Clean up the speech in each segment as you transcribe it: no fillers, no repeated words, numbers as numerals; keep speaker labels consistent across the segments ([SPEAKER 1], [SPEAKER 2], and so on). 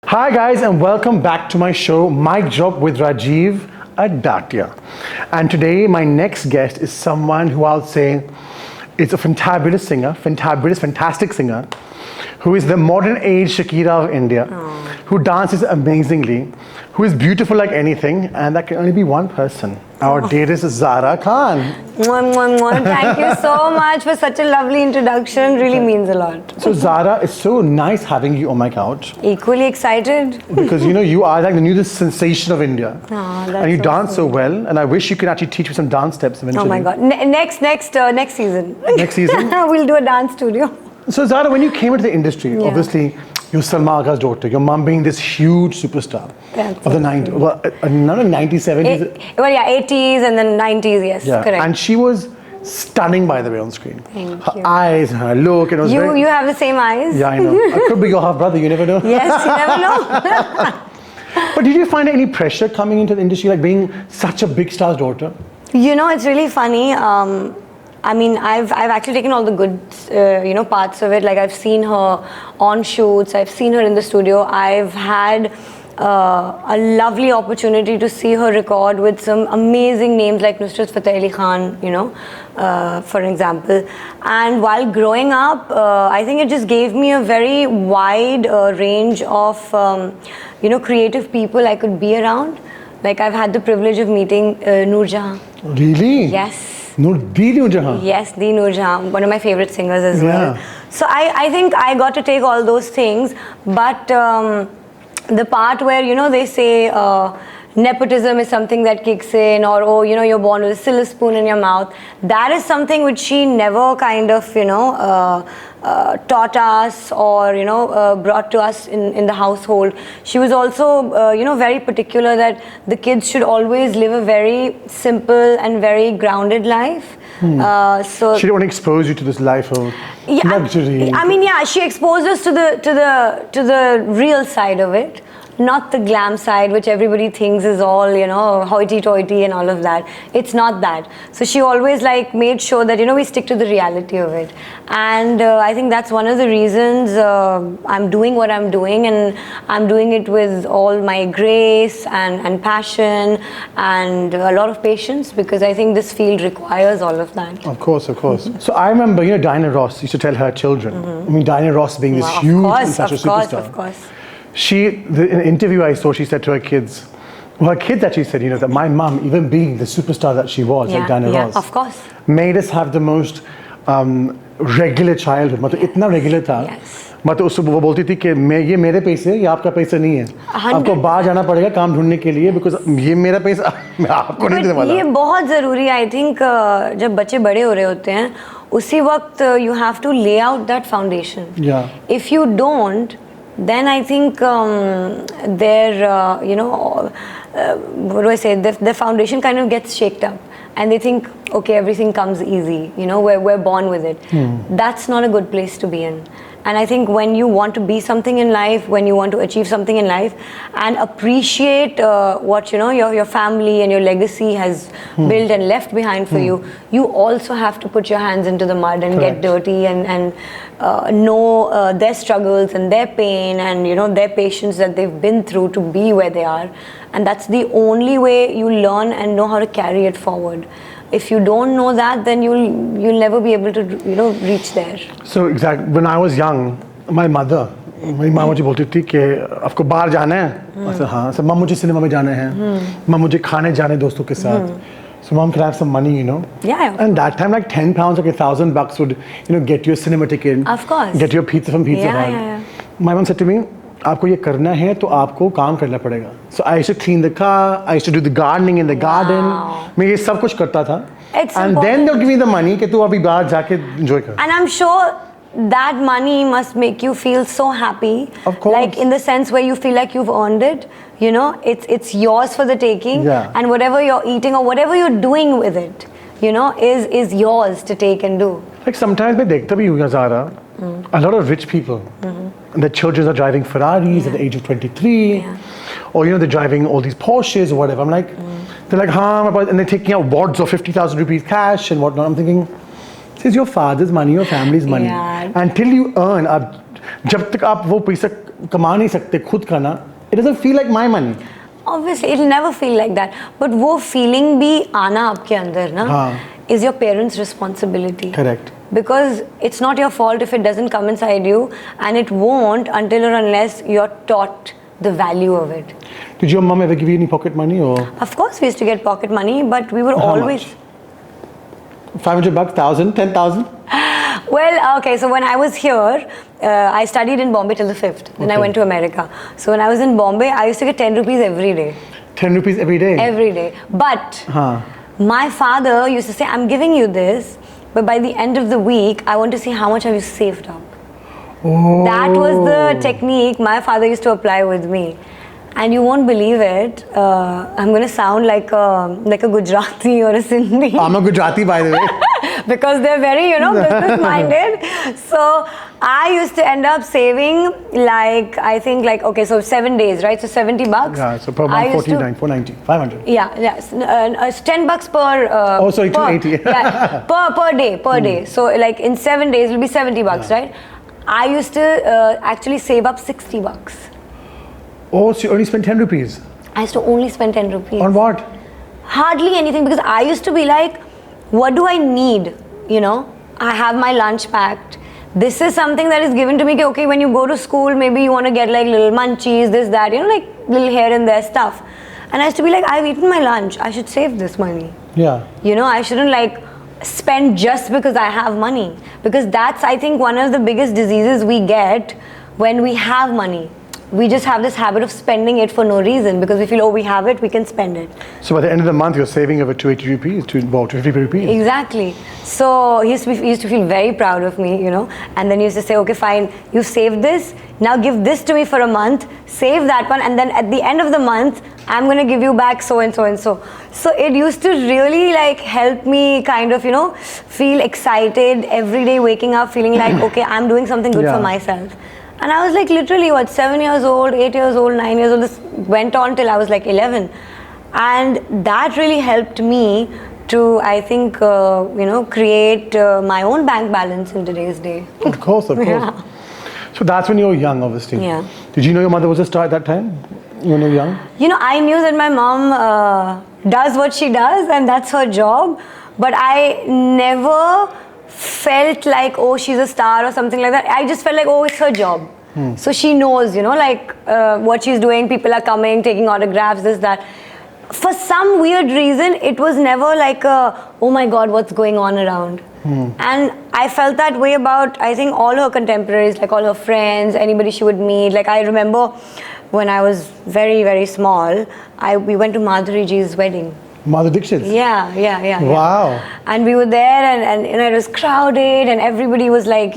[SPEAKER 1] Hi guys, and welcome back to my show, Mic Drop with Rajiv Adatia. And today my next guest is someone who I'll say is a fantabulous singer, fantastic singer, who is the modern age Shakira of India, who dances amazingly, who is beautiful like anything, and that can only be one person. Our dearest Zahrah Khan.
[SPEAKER 2] Thank you so much for such a lovely introduction. Really means a lot.
[SPEAKER 1] So Zahrah, it's so nice having you on my couch.
[SPEAKER 2] Equally excited.
[SPEAKER 1] Because you are like the newest sensation of India. And you
[SPEAKER 2] so
[SPEAKER 1] dance so
[SPEAKER 2] sweet.
[SPEAKER 1] well, and I wish you could actually teach me some dance steps eventually.
[SPEAKER 2] Oh my God. Next season.
[SPEAKER 1] Next season?
[SPEAKER 2] We'll do a dance studio.
[SPEAKER 1] So Zahrah, when you came into the industry, obviously you're Salma Agha's daughter, your mom being this huge superstar of the 90s, well, not the 90s, 70s.
[SPEAKER 2] Well, yeah, 80s and then 90s, yes, correct.
[SPEAKER 1] And she was stunning, by the way, on screen.
[SPEAKER 2] Thank
[SPEAKER 1] her
[SPEAKER 2] you.
[SPEAKER 1] eyes, her look, and it was
[SPEAKER 2] You have the same eyes.
[SPEAKER 1] Yeah, I know. I could be your half-brother, you never know.
[SPEAKER 2] Yes, you never know.
[SPEAKER 1] But did you find any pressure coming into the industry, like being such a big star's daughter?
[SPEAKER 2] It's really funny. I mean, I've actually taken all the good, parts of it. Like I've seen her on shoots, I've seen her in the studio. I've had a lovely opportunity to see her record with some amazing names like Nusrat Fateh Ali Khan, for example. And while growing up, I think it just gave me a very wide range of, creative people I could be around. Like I've had the privilege of meeting Noor Jahan.
[SPEAKER 1] Really?
[SPEAKER 2] Yes.
[SPEAKER 1] Noor Jahan?
[SPEAKER 2] Yes, the Noor Jahan, one of my favorite singers as well. So I think I got to take all those things, but the part where, they say nepotism is something that kicks in, or, you're born with a silver spoon in your mouth, that is something which she never kind of, taught us or, brought to us in the household. She was also, very particular that the kids should always live a very simple and very grounded life. So
[SPEAKER 1] she didn't want to expose you to this life of luxury.
[SPEAKER 2] She exposed us to the real side of it, not the glam side, which everybody thinks is all, hoity-toity and all of that. It's not that. So she always made sure that, we stick to the reality of it. And I think that's one of the reasons I'm doing what I'm doing, and I'm doing it with all my grace and passion and a lot of patience, because I think this field requires all of that.
[SPEAKER 1] Of course. So I remember, Diana Ross used to tell her children, I mean, Diana Ross being this huge and such a superstar.
[SPEAKER 2] Of course.
[SPEAKER 1] In an interview I saw, she said to her kids, actually said, that my mom, even being the superstar that she was, like Diana Ross,
[SPEAKER 2] of course,
[SPEAKER 1] made us have the most regular childhood. मतलब इतना regular था, मतलब उसको वो बोलती थी कि ये मेरे पैसे, ये आपका पैसा नहीं है, आपको बाहर जाना पड़ेगा काम ढूंढने के लिए, because ये मेरा पैसा मैं आपको नहीं देने वाला.
[SPEAKER 2] ये बहुत ज़रूरी है. I think जब बच्चे बड़े हो रहे होते हैं, उसी वक्त you have to lay out that foundation. If you don't, then I think the foundation kind of gets shaked up, and they think, okay, everything comes easy, we're born with it. That's not a good place to be in. And I think when you want to be something in life, when you want to achieve something in life, and appreciate what your family and your legacy has built and left behind for you, you also have to put your hands into the mud and get dirty and know their struggles and their pain and their patience that they've been through to be where they are. And that's the only way you learn and know how to carry it forward. If you don't know that, then you'll never be able to reach there.
[SPEAKER 1] So exactly, when I was young, my mother, मेरी माँ मुझे बोलती थी कि आपको बाहर जाना है. I said हाँ. So माँ मुझे सिनेमा में जाना है. माँ मुझे खाने जाने दोस्तों के साथ. So mom can have some money,
[SPEAKER 2] Yeah.
[SPEAKER 1] And that time, like £10, like $1,000 would, get you a cinema ticket.
[SPEAKER 2] Of course.
[SPEAKER 1] Get you a pizza from Pizza Hut.
[SPEAKER 2] Yeah.
[SPEAKER 1] My mom said to me, आपको ये करना है तो आपको काम करना पड़ेगा. So I used to clean the car, I used to do the gardening in the garden. मैं ये सब कुछ करता था. And then they'll give me the money कि तू अभी बाहर जाके enjoy कर.
[SPEAKER 2] And I'm sure that money must make you feel so happy.
[SPEAKER 1] Of course.
[SPEAKER 2] Like in the sense where you feel like you've earned it. It's yours for the taking.
[SPEAKER 1] Yeah.
[SPEAKER 2] And whatever you're eating or whatever you're doing with it, is yours to take and do.
[SPEAKER 1] Like sometimes मैं देखता भी हूँ Zahrah, a lot of rich people, and their children are driving Ferraris at the age of 23, or they're driving all these Porsches or whatever. I'm like, they're like, and they're taking out wads of 50,000 rupees cash and whatnot. I'm thinking, It's your father's money, your family's money.
[SPEAKER 2] Yeah.
[SPEAKER 1] Until you earn, अब जब तक आप वो पैसा कमा नहीं सकते खुद का ना, it doesn't feel like my money.
[SPEAKER 2] Obviously, it'll never feel like that. But वो feeling भी आना आपके अंदर ना, is your parents' responsibility.
[SPEAKER 1] Correct.
[SPEAKER 2] Because it's not your fault if it doesn't come inside you, and it won't until or unless you're taught the value of it.
[SPEAKER 1] Did your mom ever give you any pocket money or?
[SPEAKER 2] Of course, we used to get pocket money, but we were
[SPEAKER 1] How
[SPEAKER 2] always.
[SPEAKER 1] Much? $500, 1,000, 10,000?
[SPEAKER 2] Well, okay, so when I was here, I studied in Bombay till the 5th. Then I went to America. So when I was in Bombay, I used to get 10 rupees every day.
[SPEAKER 1] 10 rupees every day?
[SPEAKER 2] Every day. But my father used to say, I'm giving you this, but by the end of the week, I want to see how much have you saved up.
[SPEAKER 1] Oh.
[SPEAKER 2] That was the technique my father used to apply with me. And you won't believe it. I'm going to sound like a Gujarati or a Sindhi.
[SPEAKER 1] I'm a Gujarati, by the way.
[SPEAKER 2] Because they're very, business-minded. So I used to end up saving okay, so 7 days, right? So $70.
[SPEAKER 1] Yeah, so per month, 490, 500.
[SPEAKER 2] Yeah, it's $10 per.
[SPEAKER 1] Sorry, 280.
[SPEAKER 2] Yeah, per day. So like in 7 days, it'll be $70, right? I used to actually save up $60.
[SPEAKER 1] Oh, so you only spent 10 rupees?
[SPEAKER 2] I used to only spend 10 rupees.
[SPEAKER 1] On what?
[SPEAKER 2] Hardly anything, because I used to be like, what do I need? I have my lunch packed. This is something that is given to me. Okay, when you go to school, maybe you want to get like little munchies, this, that, like little here and there stuff. And I used to be like, I've eaten my lunch. I should save this money.
[SPEAKER 1] Yeah.
[SPEAKER 2] I shouldn't like spend just because I have money. Because that's, I think, one of the biggest diseases we get when we have money. We just have this habit of spending it for no reason because we feel, we have it, we can spend it.
[SPEAKER 1] So by the end of the month, you're saving over 280 rupees to about 250 rupees.
[SPEAKER 2] Exactly. So he used to feel very proud of me, and then he used to say, okay, fine, you saved this, now give this to me for a month, save that one, and then at the end of the month, I'm going to give you back so and so and so. So it used to really like help me kind of, feel excited every day waking up feeling like, okay, I'm doing something good for myself. And I was like literally 7 years old, 8 years old, 9 years old. This went on till I was like 11. And that really helped me to, I think, create my own bank balance in today's day.
[SPEAKER 1] Of course. Yeah. So that's when you were young, obviously.
[SPEAKER 2] Yeah.
[SPEAKER 1] Did you know your mother was a star at that time, when you were young?
[SPEAKER 2] I knew that my mom does what she does and that's her job. But I never felt like, she's a star or something like that. I just felt like, it's her job. So she knows, what she's doing. People are coming, taking autographs, this, that. For some weird reason, it was never like oh my God, what's going on around? And I felt that way about, I think, all her contemporaries, like all her friends, anybody she would meet. Like I remember when I was very, very small, we went to Madhuri Ji's wedding.
[SPEAKER 1] Mother Dixit?
[SPEAKER 2] Yeah.
[SPEAKER 1] Wow.
[SPEAKER 2] And we were there and it was crowded and everybody was like,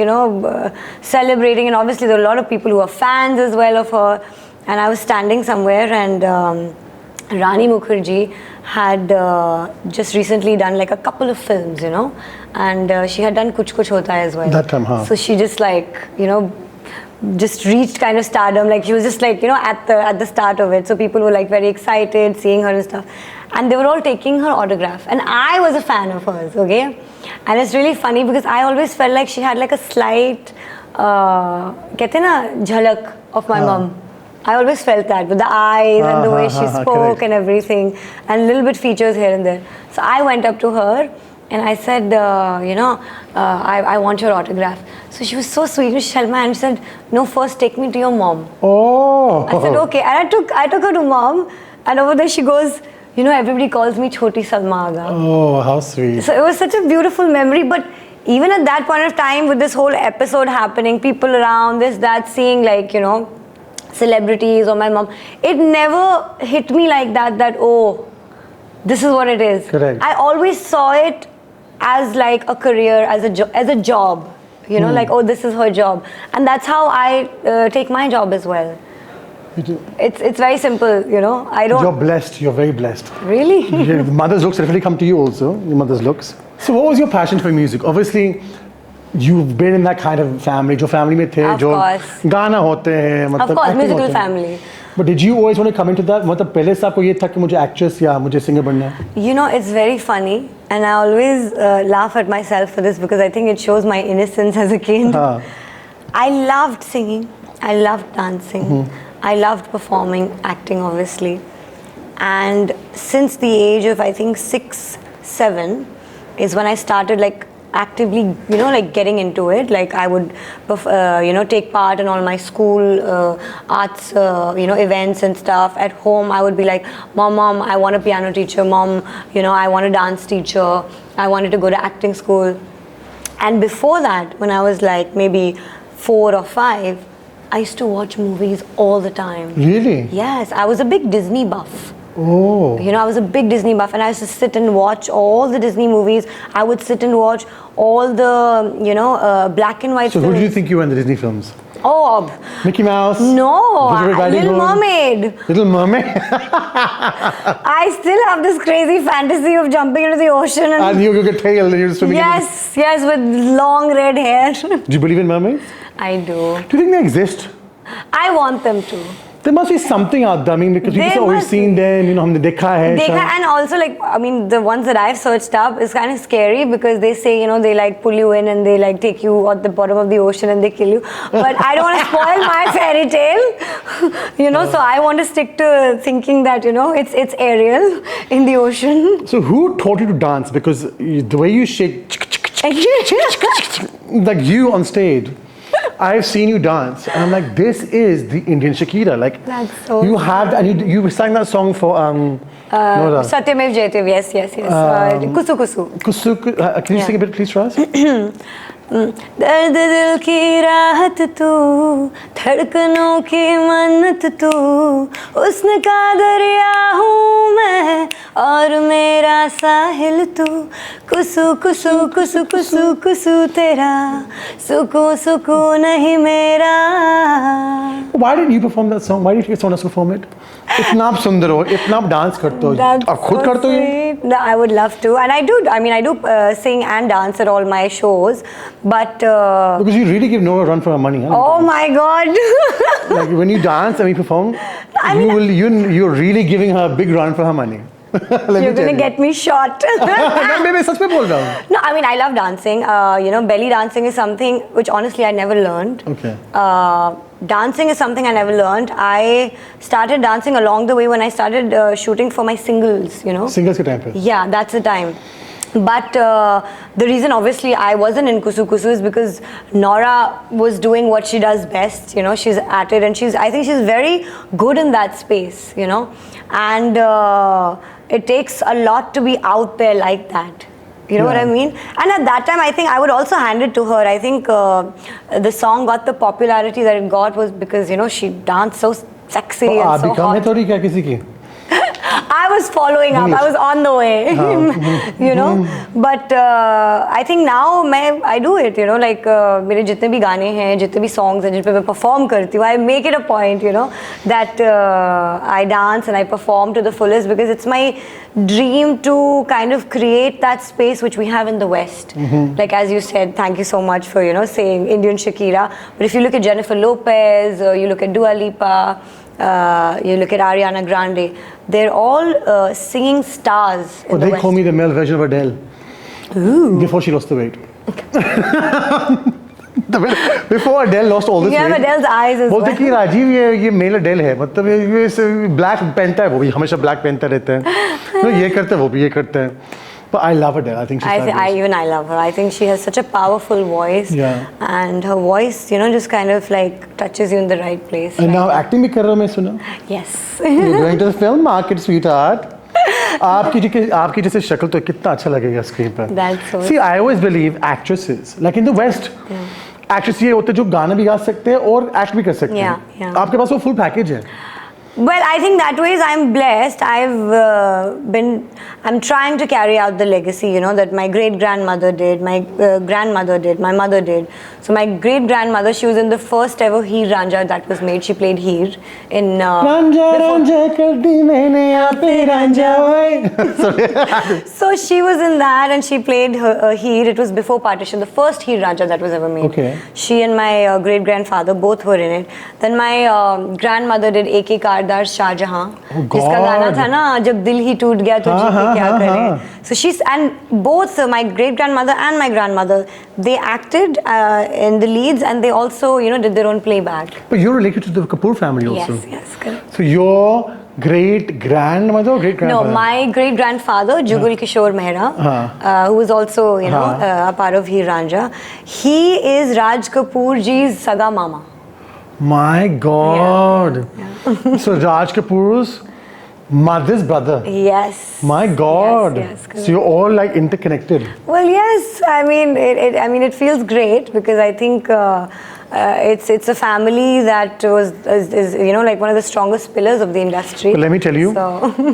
[SPEAKER 2] celebrating, and obviously there were a lot of people who were fans as well of her. And I was standing somewhere and Rani Mukherjee had just recently done like a couple of films, and she had done Kuch Kuch Hota Hai as well.
[SPEAKER 1] That time,
[SPEAKER 2] So she just like, just reached kind of stardom. Like she was just like, at the start of it. So people were like very excited seeing her and stuff. And they were all taking her autograph. And I was a fan of hers, okay? And it's really funny because I always felt like she had like a slight, kehte na, jhalak of my mom. I always felt that with the eyes and the way she spoke and everything. And a little bit features here and there. So I went up to her and I said, I want your autograph. So she was so sweet. She held my hand and she said, no, first take me to your mom.
[SPEAKER 1] Oh.
[SPEAKER 2] I said, okay. And I took her to mom. And over there she goes, everybody calls me Choti Salma Aga.
[SPEAKER 1] Oh, how sweet.
[SPEAKER 2] So it was such a beautiful memory. But even at that point of time, with this whole episode happening, people around, this, that, seeing like, celebrities or my mom, it never hit me like that, this is what it is.
[SPEAKER 1] Correct.
[SPEAKER 2] I always saw it as like a career, as a job. Like, this is her job. And that's how I take my job as well. It's very simple, I don't...
[SPEAKER 1] You're blessed. You're very blessed.
[SPEAKER 2] Really?
[SPEAKER 1] Your mother's looks definitely come to you also. Your mother's looks. So what was your passion for music? Obviously, you've been in that kind of family. जो family में थे, जो गाना होते हैं, मतलब
[SPEAKER 2] of course, musical family.
[SPEAKER 1] But did you always want to come into that? मतलब पहले से आपको ये था कि मुझे actress या मुझे singer बनना है?
[SPEAKER 2] It's very funny and I always laugh at myself for this because I think it shows my innocence as a kid. I loved singing, I loved dancing, I loved performing, acting obviously. And since the age of I think 6, 7 is when I started like actively, you know, like getting into it. Like I would, you know, take part in all my school arts, you know, events and stuff. At home, I would be like, Mom, I want a piano teacher. Mom, you know, I want a dance teacher. I wanted to go to acting school. And before that, when I was like maybe 4 or 5, I used to watch movies all the time.
[SPEAKER 1] Really?
[SPEAKER 2] Yes, I was a big Disney buff.
[SPEAKER 1] Oh.
[SPEAKER 2] You know, I was a big Disney buff, and I used to sit and watch all the Disney movies. I would sit and watch all the, you know, black and white
[SPEAKER 1] So
[SPEAKER 2] films.
[SPEAKER 1] who do you think you were in the Disney films?
[SPEAKER 2] Oh,
[SPEAKER 1] Mickey Mouse?
[SPEAKER 2] no, Little
[SPEAKER 1] Hood?
[SPEAKER 2] Mermaid.
[SPEAKER 1] Little Mermaid?
[SPEAKER 2] I still have this crazy fantasy of jumping into the ocean
[SPEAKER 1] And you get tail and you're swimming.
[SPEAKER 2] yes, with long red hair.
[SPEAKER 1] Do you believe in mermaids?
[SPEAKER 2] I do.
[SPEAKER 1] Do you think they exist?
[SPEAKER 2] I want them to.
[SPEAKER 1] There must be something out there. I mean, because we've
[SPEAKER 2] There
[SPEAKER 1] always
[SPEAKER 2] must
[SPEAKER 1] seen them, you know, हमने देखा है.
[SPEAKER 2] And also, like, I mean, the ones that I've searched up is kind of scary because they say, you know, they like pull you in and they like take you at the bottom of the ocean and they kill you. But I don't want to spoil my fairy tale, you know. So I want to stick to thinking that, you know, it's Ariel in the ocean.
[SPEAKER 1] So who taught you to dance? Because the way you shake, like you on stage, I've seen you dance, and I'm like, this is the Indian Shakira. Like,
[SPEAKER 2] That's so
[SPEAKER 1] you have, and you sang that song for Nora.
[SPEAKER 2] Satyamev Jayate, yes. Kusu Kusu.
[SPEAKER 1] Can you sing a bit, please, for us?
[SPEAKER 2] दर्द दिल की राहत तू, धड़कनों की मन्नत तू, हुस्न का दरिया हूँ मैं और मेरा साहिल तू, कुसु कुसु कुसु कुसु कुसु तेरा, सुकून सुकून नहीं मेरा.
[SPEAKER 1] Why didn't you perform that song? Why did you get someone else to perform it? इतना आप सुंदर हो, इतना आप डांस करते हो, आप खुद करते हो ये?
[SPEAKER 2] No, I would love to, and I do. I mean, I do sing and dance at all my shows, but
[SPEAKER 1] Because you really give no run for her money. Huh?
[SPEAKER 2] oh my God!
[SPEAKER 1] Like when you dance and you perform, you're really giving her a big run for her money.
[SPEAKER 2] You're gonna get me shot.
[SPEAKER 1] मैं सच में बोल रहा हूँ.
[SPEAKER 2] No, I mean, I love dancing. You know, belly dancing is something which honestly I never learned.
[SPEAKER 1] Okay.
[SPEAKER 2] Dancing is something I never learned. I started dancing along the way when I started shooting for my singles, you know.
[SPEAKER 1] Singles के time पे.
[SPEAKER 2] Yeah, that's the time. But the reason obviously I wasn't in Kusu Kusu is because Nora was doing what she does best, you know, she's at it, and I think she's very good in that space, you know, and it takes a lot to be out there like that. You know what I mean? And at that time, I think I would also hand it to her. I think the song got the popularity that it got was because, you know, she danced so sexy and so hot.
[SPEAKER 1] थोड़ी क्या किसी की?
[SPEAKER 2] I was following up. I was on the way, you know. But I think now I do it, you know. Like मेरे जितने भी गाने हैं, जितने भी songs हैं, जिन पे मैं perform करती हूँ, I make it a point, you know, that I dance and I perform to the fullest because it's my dream to kind of create that space which we have in the West. Like as you said, thank you so much for, you know, saying Indian Shakira. But if you look at Jennifer Lopez, you look at Dua Lipa, you look at Ariana Grande, they're all singing stars in the
[SPEAKER 1] They
[SPEAKER 2] West.
[SPEAKER 1] call me the male version of Adele. Ooh. Before she lost the weight. Before Adele lost all this weight.
[SPEAKER 2] You have Adele's eyes as well.
[SPEAKER 1] बोलते कि राजीव ये mail अडेल है, मतलब ये black पहनता है, वो भी हमेशा ब्लैक पहनता रहता है, ये करता है, वो भी ये करता है. But I love Adele. I think she's fabulous.
[SPEAKER 2] I love her. I think she has such a powerful voice.
[SPEAKER 1] Yeah.
[SPEAKER 2] And her voice, you know, just kind of like touches you in the right place.
[SPEAKER 1] And now acting भी कर रहा हूँ मैं सुना.
[SPEAKER 2] Yes.
[SPEAKER 1] You're going to the film market, sweetheart. आपकी जैसे शक्ल तो कितना अच्छा लगेगा स्क्रीन पर.
[SPEAKER 2] That's so.
[SPEAKER 1] See, I always believe actresses, like in the West, actresses ये होते हैं जो गाना भी गा सकते हैं और एक्ट भी कर सकते हैं.
[SPEAKER 2] Yeah.
[SPEAKER 1] आपके पास वो full package है.
[SPEAKER 2] Well, I think that ways I'm blessed. I'm trying to carry out the legacy, you know, that my great-grandmother did, my grandmother did, my mother did. So my great-grandmother, she was in the first ever Heer Ranja that was made. She played Heer in...
[SPEAKER 1] Ranja kar di maine aape Ranja.
[SPEAKER 2] So she was in that and she played her Heer. It was before partition, the first Heer Ranja that was ever made.
[SPEAKER 1] Okay.
[SPEAKER 2] She and my great-grandfather both were in it. Then my grandmother did A.K. Card Sardar Shahjahan,
[SPEAKER 1] Oh,
[SPEAKER 2] जिसका गाना
[SPEAKER 1] God.
[SPEAKER 2] था ना, जब दिल ही टूट गया तो जी के क्या करें. So she's, and both my great grandmother and my grandmother, they acted in the leads, and they also, you know, did their own playback.
[SPEAKER 1] But you're related to the Kapoor family also.
[SPEAKER 2] Yes, correct.
[SPEAKER 1] So your great grandmother or great
[SPEAKER 2] No,
[SPEAKER 1] grandfather?
[SPEAKER 2] my great grandfather, Jugal Kishore Mehra, who was also, you know, a part of Heer Ranjha. He is Raj Kapoor ji's saga mama.
[SPEAKER 1] My God. So Raj Kapoor's mother's brother.
[SPEAKER 2] Yes.
[SPEAKER 1] My God.
[SPEAKER 2] Yes,
[SPEAKER 1] So you're all like interconnected.
[SPEAKER 2] Well, yes. I mean, it feels great because I think it's a family that is, you know, like one of the strongest pillars of the industry.
[SPEAKER 1] But let me tell you,
[SPEAKER 2] So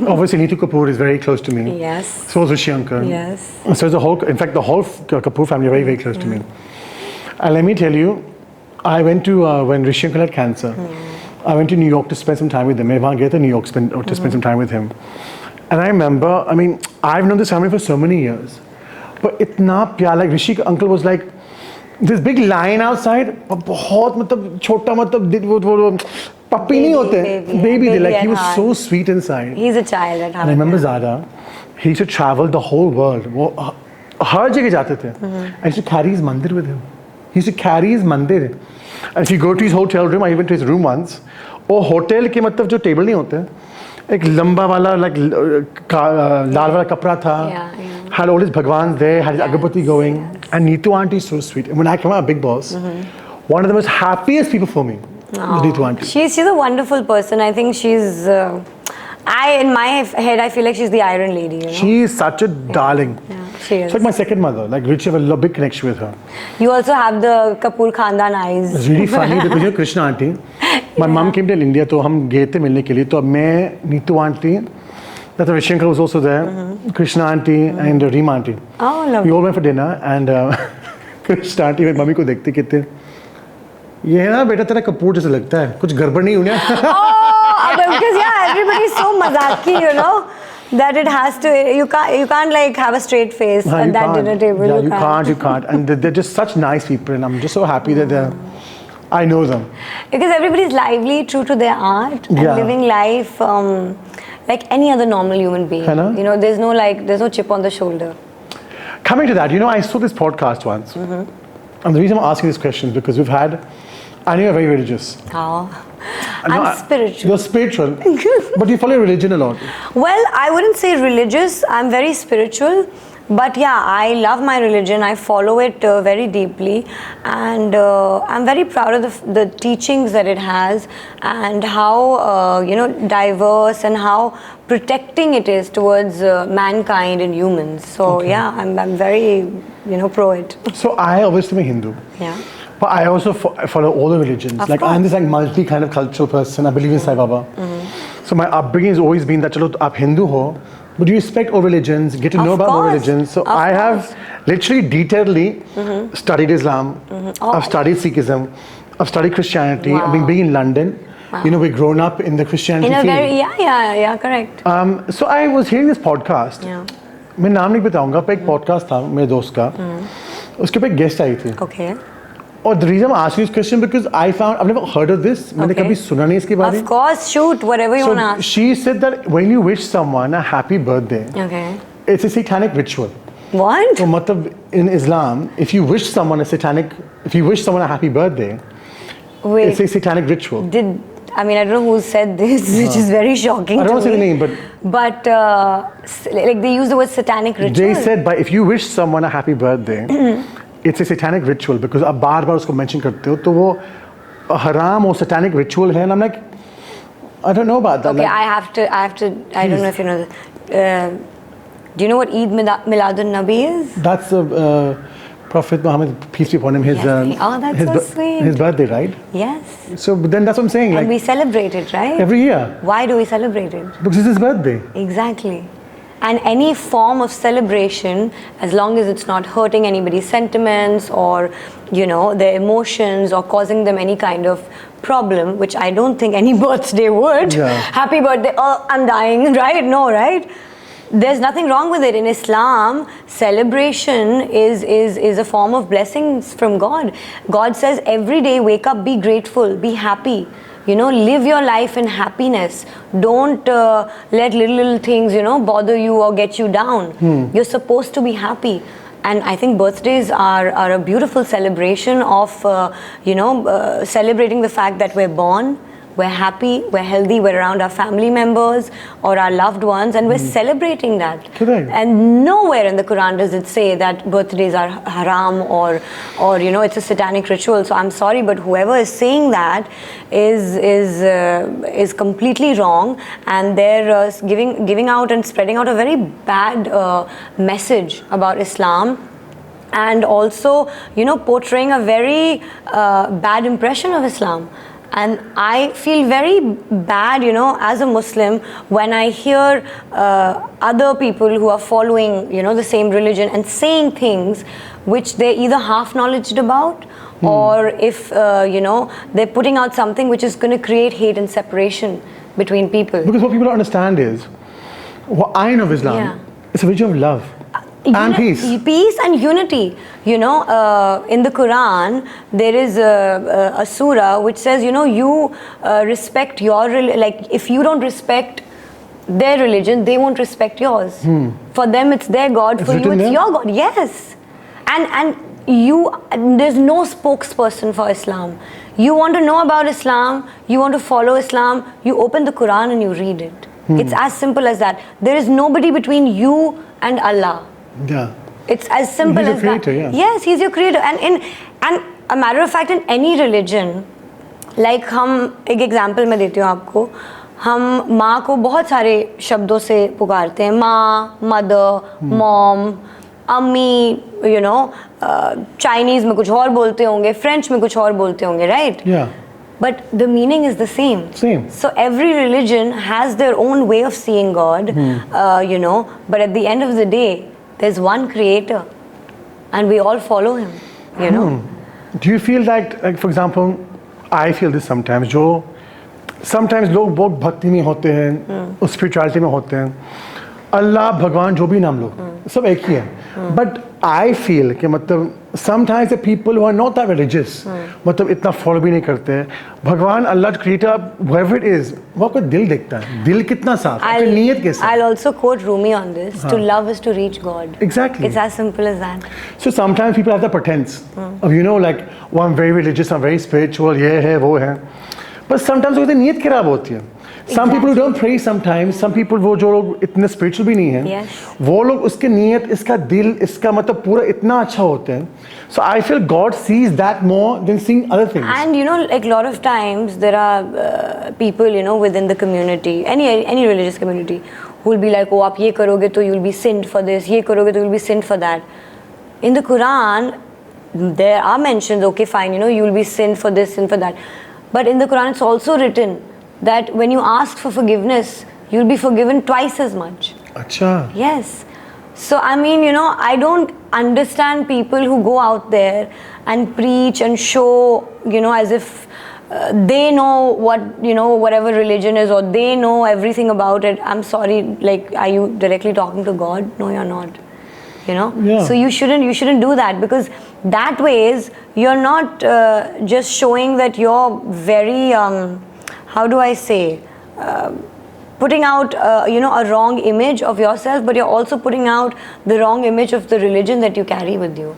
[SPEAKER 1] obviously Neetu Kapoor is very close to me.
[SPEAKER 2] yes.
[SPEAKER 1] So is Rishi Uncle.
[SPEAKER 2] Yes.
[SPEAKER 1] So is the whole, in fact, the whole Kapoor family are very, very close to me. And let me tell you, I went to, when Rishi Uncle had cancer, I went to New York to spend some time with him. I went to New York to spend some time with him. And I remember, I mean, I've known this family for so many years. But itna pyar, like Rishi Uncle was like, this big lion outside, बहुत मतलब छोटा मतलब वो puppy नहीं होते, baby,
[SPEAKER 2] baby
[SPEAKER 1] like he
[SPEAKER 2] at
[SPEAKER 1] was
[SPEAKER 2] heart.
[SPEAKER 1] so sweet inside.
[SPEAKER 2] He's a child at heart.
[SPEAKER 1] And I remember Zahrah, he used to travel the whole world. वो हर जगह जाते थे. And he used to carry his mandir with him. He used to carry his mandir. And if you go to his hotel room, I went to his room once. वो hotel के मतलब जो table नहीं होते, एक लंबा वाला like लाल वाला कपड़ा था. Had all his bhagwans there, had his agarbatti going. And Neetu auntie is so sweet. And when I came out Big Boss, one of the most happiest people for me was Neetu auntie.
[SPEAKER 2] She's a wonderful person. I think she's. In my head, I feel like she's the Iron Lady. You know?
[SPEAKER 1] She is such a darling.
[SPEAKER 2] Yeah, she is.
[SPEAKER 1] It's like my second mother. Like, Richie have a big connection with her.
[SPEAKER 2] You also have the Kapoor Khandan eyes.
[SPEAKER 1] It's really funny because you know Krishna auntie. My mom came to India, तो हम गए थे मिलने के लिए. तो मैं Neetu auntie, that Rishi uncle was also there, Krishna auntie and Reema auntie.
[SPEAKER 2] Oh, lovely.
[SPEAKER 1] We all went for dinner and Krishna auntie मेरी मम्मी को देखते कहते, ये है ना बेटा तेरा कपूर जैसा लगता है, कुछ गड़बड़ नहीं हुई ना?
[SPEAKER 2] Oh, because yeah, everybody's so mazaki, you know, that it has to. You can't like have a straight face at that dinner table.
[SPEAKER 1] Yeah, you can't. And they're just such nice people, and I'm just so happy that I know them.
[SPEAKER 2] Because everybody's lively, true to their art, and living life like any other normal human being. You know, there's no chip on the shoulder.
[SPEAKER 1] Coming to that, you know, I saw this podcast once, and the reason I'm asking this question is because I know you're very religious.
[SPEAKER 2] Oh. I'm spiritual.
[SPEAKER 1] You're spiritual, but you follow religion a lot.
[SPEAKER 2] Well, I wouldn't say religious. I'm very spiritual. But yeah, I love my religion. I follow it very deeply. And I'm very proud of the teachings that it has and how, diverse and how protecting it is towards mankind and humans. So yeah, I'm very, pro it.
[SPEAKER 1] So I obviously am a Hindu.
[SPEAKER 2] Yeah.
[SPEAKER 1] But I also follow all the religions.
[SPEAKER 2] Of
[SPEAKER 1] like
[SPEAKER 2] course.
[SPEAKER 1] I'm this like multi kind of cultural person. I believe in Sai Baba. So my upbringing has always been that chalo aap Hindu ho, but you respect all religions, get to know about all religions. So I have literally detailedly studied Islam. I've studied Sikhism. I've studied Christianity. I've been being in London. Wow. You know, we've grown up in the Christianity
[SPEAKER 2] in a
[SPEAKER 1] field.
[SPEAKER 2] very correct.
[SPEAKER 1] So I was hearing this podcast. मैं नाम नहीं बताऊंगा पर एक podcast था मेरे दोस्त का. उसके पे एक guest आई थी.
[SPEAKER 2] Okay.
[SPEAKER 1] Or the reason I'm asking this question because I've never heard of this. मैंने कभी सुना नहीं इसके बारे में.
[SPEAKER 2] Of course, shoot whatever you want to ask.
[SPEAKER 1] She said that when you wish someone a happy birthday, it's a satanic ritual.
[SPEAKER 2] What?
[SPEAKER 1] So matlab in Islam, if you wish someone a happy birthday, it's a satanic ritual.
[SPEAKER 2] I don't know who said this, which is very shocking.
[SPEAKER 1] I don't want to say the name,
[SPEAKER 2] but like they use the word satanic ritual.
[SPEAKER 1] They said, but if you wish someone a happy birthday, it's a satanic ritual because आप बार-बार उसको mention करते हो तो वो haram or satanic ritual है and I'm like I don't know about that.
[SPEAKER 2] Okay, like, I have to I don't know if you know this. Do you know what Eid Miladun Nabi is?
[SPEAKER 1] That's Prophet Muhammad, peace be upon him,
[SPEAKER 2] that's sweet.
[SPEAKER 1] His birthday, right?
[SPEAKER 2] Yes.
[SPEAKER 1] So but then that's what I'm saying.
[SPEAKER 2] And
[SPEAKER 1] like,
[SPEAKER 2] we celebrate it, right?
[SPEAKER 1] Every year.
[SPEAKER 2] Why do we celebrate it?
[SPEAKER 1] Because it's his birthday.
[SPEAKER 2] Exactly. And any form of celebration, as long as it's not hurting anybody's sentiments or, their emotions or causing them any kind of problem, which I don't think any birthday would. Yeah. Happy birthday, I'm dying, right? No, right? There's nothing wrong with it. In Islam, celebration is a form of blessings from God. God says every day, wake up, be grateful, be happy. live your life in happiness. Don't let little things, bother you or get you down. You're supposed to be happy. And I think birthdays are a beautiful celebration of, celebrating the fact that we're born, we're happy, we're healthy, we're around our family members or our loved ones, and we're celebrating that.
[SPEAKER 1] Correct.
[SPEAKER 2] And nowhere in the Quran does it say that birthdays are haram or it's a satanic ritual. So I'm sorry, but whoever is saying that is completely wrong, and they're giving out and spreading out a very bad message about Islam. And also, portraying a very bad impression of Islam. And I feel very bad, as a Muslim, when I hear other people who are following, the same religion and saying things which they're either half-knowledgeable about, or if, they're putting out something which is going to create hate and separation between people.
[SPEAKER 1] Because what people don't understand is, what I know of Islam, it's a religion of love. And peace.
[SPEAKER 2] Peace and unity. In the Quran, there is a surah which says, you respect your like if you don't respect their religion, they won't respect yours. For them, it's their God. For you, it's your God. Yes. And there's no spokesperson for Islam. You want to know about Islam, you want to follow Islam, you open the Quran and you read it. It's as simple as that. There is nobody between you and Allah.
[SPEAKER 1] Yeah.
[SPEAKER 2] It's as simple as that. Yes, He's your creator. And a matter of fact, in any religion, like हम एक example मैं देती हूँ आपको, हम माँ को बहुत सारे शब्दों से पुकारते हैं, माँ, mother, mom, अम्मी, Chinese में कुछ और बोलते होंगे, French में कुछ और बोलते होंगे, right?
[SPEAKER 1] Yeah.
[SPEAKER 2] But the meaning is the same. So every religion has their own way of seeing God, but at the end of the day, there's one creator and we all follow him,
[SPEAKER 1] Do you feel like for example, I feel this sometimes, sometimes लोग बहुत भक्ति में होते हैं, उस spirituality में होते हैं, अल्लाह भगवान जो भी नाम लो, सब एक ही है. But I feel कि मतलब sometimes the people who are not that religious, मतलब इतना follow भी नहीं करते हैं, भगवान अल्लाह creator whoever it is, वो आपका दिल देखता है, दिल कितना साफ, आपकी नीयत कैसी.
[SPEAKER 2] I'll also quote Rumi on this: to love is to reach God.
[SPEAKER 1] Exactly.
[SPEAKER 2] It's as simple as that.
[SPEAKER 1] So sometimes people have the pretense of like, oh, I'm very religious, I'm very spiritual, ये है वो है, but sometimes उनकी नीयत खराब होती है. Some people who don't pray sometimes, some people वो जो लोग इतने spiritual भी नहीं हैं, वो लोग उसके नीयत, इसका दिल, इसका मतलब पूरा इतना अच्छा होते हैं. So I feel God sees that more than seeing other things.
[SPEAKER 2] And like a lot of times there are people within the community, any religious community, who will be like, oh, आप ये करोगे तो you'll be sinned for this, ये करोगे तो you'll be sinned for that. In the Quran, there are mentions, okay, fine, you'll be sinned for this, sinned for that. But in the Quran, it's also written that when you ask for forgiveness, you'll be forgiven twice as much.
[SPEAKER 1] Acha.
[SPEAKER 2] Yes. So I mean, I don't understand people who go out there and preach and show, as if they know what, whatever religion is, or they know everything about it. I'm sorry, like, are you directly talking to God? No, you're not.
[SPEAKER 1] Yeah.
[SPEAKER 2] So you shouldn't do that, because that ways you're not just showing that you're very how do I say, putting out a wrong image of yourself, but you're also putting out the wrong image of the religion that you carry with you.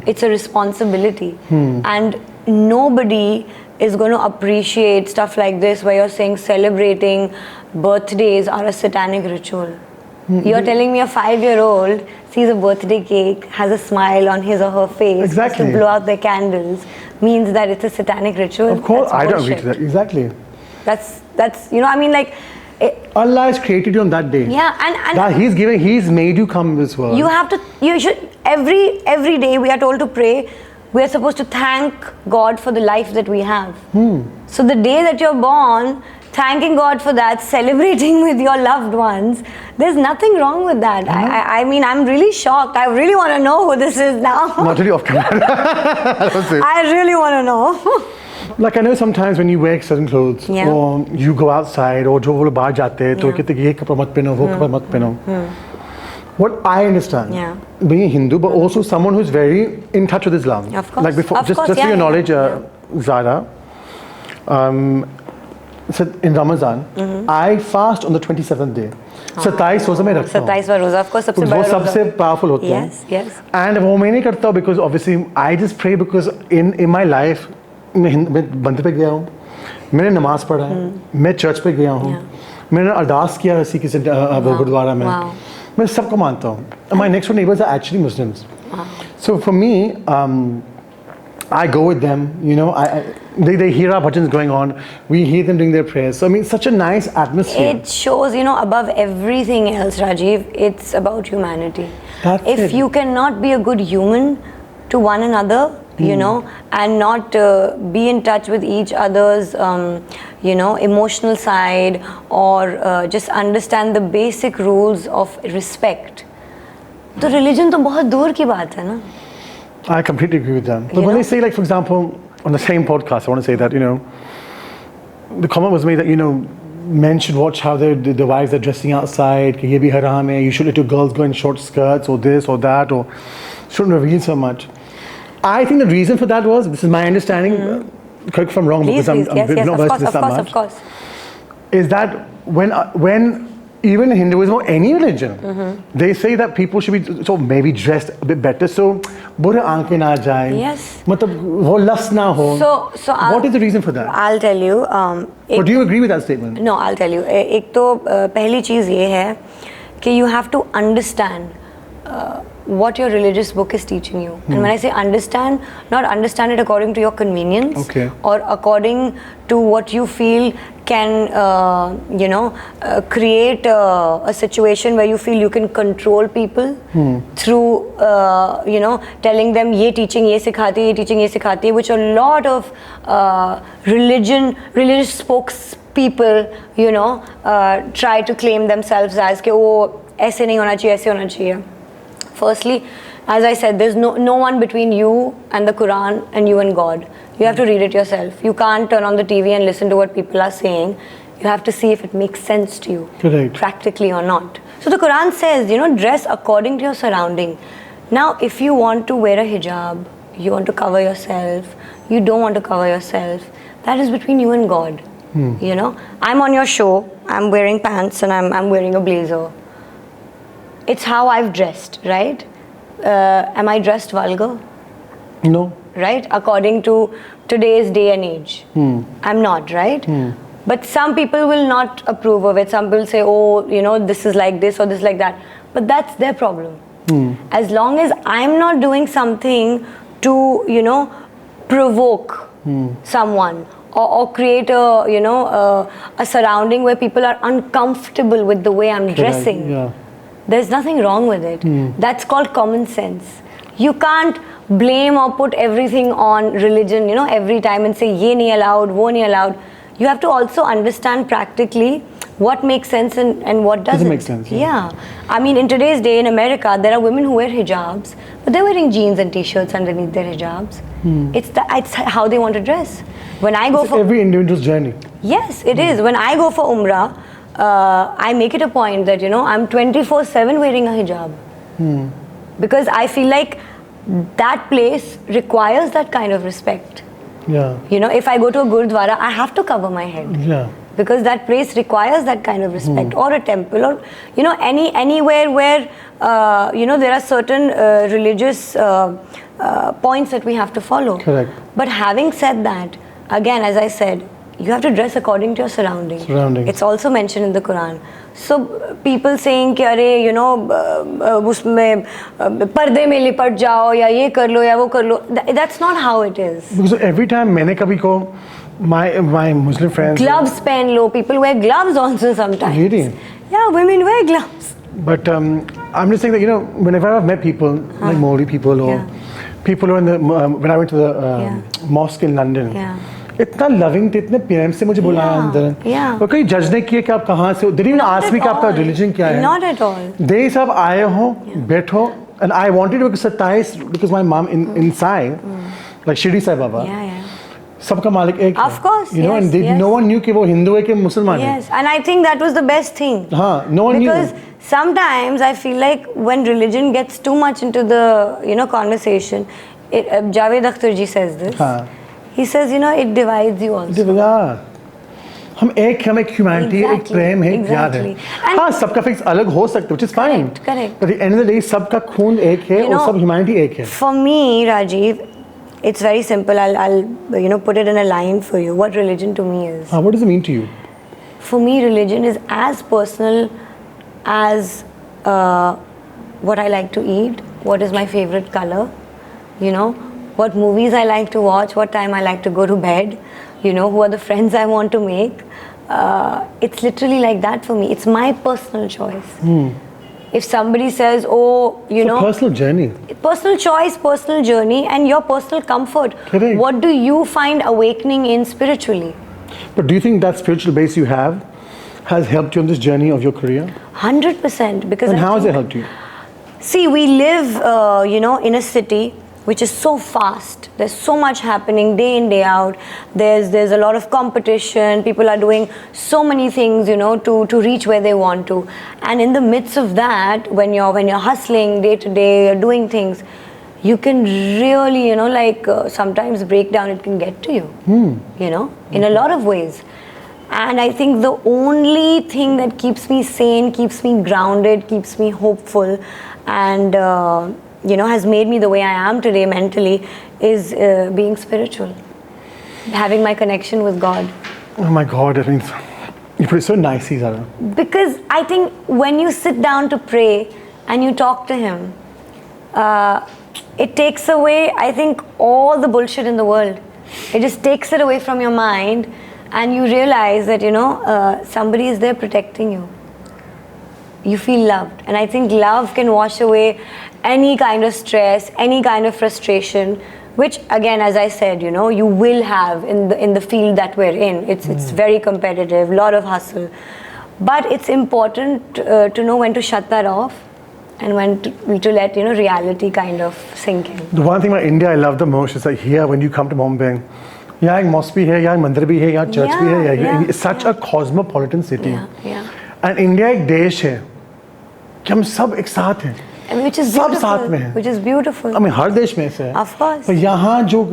[SPEAKER 2] It's a responsibility, and nobody is going to appreciate stuff like this where you're saying celebrating birthdays are a satanic ritual. You're telling me a 5-year-old sees a birthday cake, has a smile on his or her face,
[SPEAKER 1] exactly,
[SPEAKER 2] to blow out their candles, means that it's a satanic ritual?
[SPEAKER 1] Of course, I don't agree to that. Exactly.
[SPEAKER 2] That's I mean, like,
[SPEAKER 1] Allah has created you on that day.
[SPEAKER 2] Yeah, and
[SPEAKER 1] that He's made you come this world.
[SPEAKER 2] You should every day we are told to pray. We are supposed to thank God for the life that we have. So the day that you're born, thanking God for that, celebrating with your loved ones, there's nothing wrong with that. I mean, I'm really shocked. I really want to know who this is now.
[SPEAKER 1] Not really off camera.
[SPEAKER 2] I really want to know.
[SPEAKER 1] Like, I know sometimes when you wear certain clothes, or you go outside, or जो वो लोग बाहर जाते हैं, तो कहते हैं कि ये कपड़ा मत पहनो, वो कपड़ा मत पहनो. What I understand, being a Hindu, but also someone who's very in touch with Islam.
[SPEAKER 2] Of course.
[SPEAKER 1] Like before, just for your knowledge, Zahrah, So in Ramadan, I fast on the 27th day. 27 रोजा मैं रखता हूँ.
[SPEAKER 2] 27वां रोजा, of course, सबसे
[SPEAKER 1] वो
[SPEAKER 2] बड़ा रोजा.
[SPEAKER 1] सबसे powerful होता है.
[SPEAKER 2] Yes, yes.
[SPEAKER 1] And वो मैं नहीं करता because obviously I just pray because in my life मैं मंदिर पे गया हूँ, मैंने नमाज पढ़ा है, मैं चर्च पे गया हूँ, मैंने अरदास किया किसी किसी गुरुद्वारा में. मैं सबको मानता हूँ. My next door neighbors are actually Muslims. So for me, I go with them, you know, they hear our bhajans going on, we hear them doing their prayers. So I mean, such a nice atmosphere.
[SPEAKER 2] It shows, you know, above everything else, Rajiv, it's about humanity. If you cannot be a good human to one another, you know, and not be in touch with each other's, you know, emotional side, or just understand the basic rules of respect, तो religion तो बहुत दूर की बात है ना.
[SPEAKER 1] I completely agree with them. But when they say, like, for example, on the same podcast, I want to say that, you know, the comment was made that, you know, men should watch how the wives are dressing outside, कि ये भी haram है, you should let your girls go in short skirts or this or that, or shouldn't reveal so much. I think the reason for that was, this is my understanding, correct if I'm wrong,
[SPEAKER 2] Please,
[SPEAKER 1] because I'm not versed in this that much,
[SPEAKER 2] of course.
[SPEAKER 1] is that when even in Hinduism or any religion, they say that people should be so maybe dressed a bit better, so बुरे आंखें ना जाएं.
[SPEAKER 2] Yes.
[SPEAKER 1] मतलब वो लस ना हो.
[SPEAKER 2] So
[SPEAKER 1] what is the reason for that?
[SPEAKER 2] I'll tell you.
[SPEAKER 1] Or do you agree with that statement?
[SPEAKER 2] No, I'll tell you. एक तो पहली चीज़ ये है कि you have to understand what your religious book is teaching you. And when I say understand, not understand it according to your convenience, or according to what you feel can, you know, create a situation where you feel you can control people through, you know, telling them ये teaching ये सिखाती है, ये teaching ये सिखाती है, which a lot of religious spokespeople, you know, try to claim themselves as कि वो ऐसे नहीं होना चाहिए, ऐसे होना चाहिए. Firstly, as I said, there's no one between you and the Quran and you and God. You have to read it yourself. You can't turn on the TV and listen to what people are saying. You have to see if it makes sense to you, practically or not. So the Quran says, you know, dress according to your surrounding. Now, if you want to wear a hijab, you want to cover yourself, you don't want to cover yourself, that is between you and God. You know, I'm on your show, I'm wearing pants and I'm wearing a blazer. It's how I've dressed, right? Am I dressed vulgar?
[SPEAKER 1] No.
[SPEAKER 2] Right? According to today's day and age. I'm not, right? But some people will not approve of it. Some people say, oh, you know, this is like this or this like that. But that's their problem. As long as I'm not doing something to, you know, provoke someone, or create a, you know, a surrounding where people are uncomfortable with the way I'm dressing. There's nothing wrong with it. That's called common sense. You can't blame or put everything on religion, you know, every time and say, ye nahi allowed, wo nahi allowed. You have to also understand practically what makes sense and what doesn't.
[SPEAKER 1] Make sense.
[SPEAKER 2] Yeah. I mean, in today's day in America, there are women who wear hijabs, but they're wearing jeans and t-shirts underneath their hijabs. It's how they want to dress. When I go for
[SPEAKER 1] every individual's journey.
[SPEAKER 2] Yes, it is. When I go for Umrah, I make it a point that, you know, I'm 24/7 wearing a hijab. Because I feel like that place requires that kind of respect. You know, if I go to a gurdwara, I have to cover my head. Because that place requires that kind of respect. Or a temple, or, you know, anywhere where, you know, there are certain religious points that we have to follow.
[SPEAKER 1] Correct.
[SPEAKER 2] But having said that, again, as I said, you have to dress according to your surroundings. It's also mentioned in the Quran. So people saying कि अरे, you know, उसमें पर्दे में लिपट जाओ या ये कर लो या वो कर लो. That's not how it is.
[SPEAKER 1] Because every time मैंने कभी को my Muslim friends.
[SPEAKER 2] Gloves पहन लो. People wear gloves also sometimes.
[SPEAKER 1] Really?
[SPEAKER 2] Yeah, women wear gloves.
[SPEAKER 1] But I'm just saying that, you know, whenever I've met people like Maulvi people or people who are in the when I went to the mosque in London. इतना loving थे, इतने प्यार से मुझे बुलाया अंदर, और कोई जज नहीं किया कि आप कहाँ से हो, didn't even ask me कि आपका रिलीजन क्या है.
[SPEAKER 2] Not at all.
[SPEAKER 1] They सब आए हो, बैठो, and I wanted to because 27 because my mom inside, like Shirdi Sai Baba, सबका मालिक एक है.
[SPEAKER 2] Of course,
[SPEAKER 1] you know, and no one knew कि वो हिंदू है कि मुसलमान है.
[SPEAKER 2] Yes, and I think that was the best thing.
[SPEAKER 1] हाँ, no one knew.
[SPEAKER 2] Because sometimes I feel like when religion gets too much into the, you know, conversation, Javed Akhtar ji says this. He says, you know, it divides you also.
[SPEAKER 1] हम एक हैं, हम एक humanity, एक प्रेम है, एक प्यार है. हाँ, सबका फेस अलग हो सकता है, which is fine.
[SPEAKER 2] Correct.
[SPEAKER 1] But at the end of the day, सबका खून एक है और सब ह्यूमैनिटी एक है.
[SPEAKER 2] For me, Rajiv, it's very simple. I'll put it in a line for you. What religion to me is.
[SPEAKER 1] What does it mean to you?
[SPEAKER 2] For me, religion is as personal as what I like to eat, what is my favorite color, what movies I like to watch, what time I like to go to bed, who are the friends I want to make. It's literally like that for me. It's my personal choice. If somebody says,
[SPEAKER 1] it's a personal journey.
[SPEAKER 2] Personal choice, personal journey, and your personal comfort.
[SPEAKER 1] Correct.
[SPEAKER 2] What do you find awakening in spiritually?
[SPEAKER 1] But do you think that spiritual base you have has helped you on this journey of your career?
[SPEAKER 2] 100%. Because
[SPEAKER 1] and how has it helped you?
[SPEAKER 2] See, we live, in a city which is so fast. There's so much happening day in, day out. There's a lot of competition. People are doing so many things, to reach where they want to. And in the midst of that, when you're hustling day to day, you're doing things, you can really, sometimes break down. It can get to you, in a lot of ways. And I think the only thing that keeps me sane, keeps me grounded, keeps me hopeful, and has made me the way I am today mentally is being spiritual, having my connection with God.
[SPEAKER 1] Oh my God, I mean, you put it so nicely, Zahrah.
[SPEAKER 2] Because I think when you sit down to pray and you talk to Him, it takes away, I think, all the bullshit in the world. It just takes it away from your mind, and you realize that, somebody is there protecting you. You feel loved. And I think love can wash away any kind of stress, any kind of frustration, which again, as I said, you will have in the field that we're in. It's very competitive, lot of hustle. But it's important to know when to shut that off and when to let, reality kind of sink in.
[SPEAKER 1] The one thing about India I love the most is like here, when you come to Mumbai, यहाँ एक mosque भी है, यहाँ मंदिर भी है, यहाँ church भी है. It's such a cosmopolitan city. And India एक देश है कि हम सब एक साथ हैं.
[SPEAKER 2] Which is
[SPEAKER 1] सब
[SPEAKER 2] beautiful.
[SPEAKER 1] साथ में हैं.
[SPEAKER 2] Which is beautiful.
[SPEAKER 1] I mean, हर देश में ऐसा है.
[SPEAKER 2] Of course.
[SPEAKER 1] पर यहाँ जो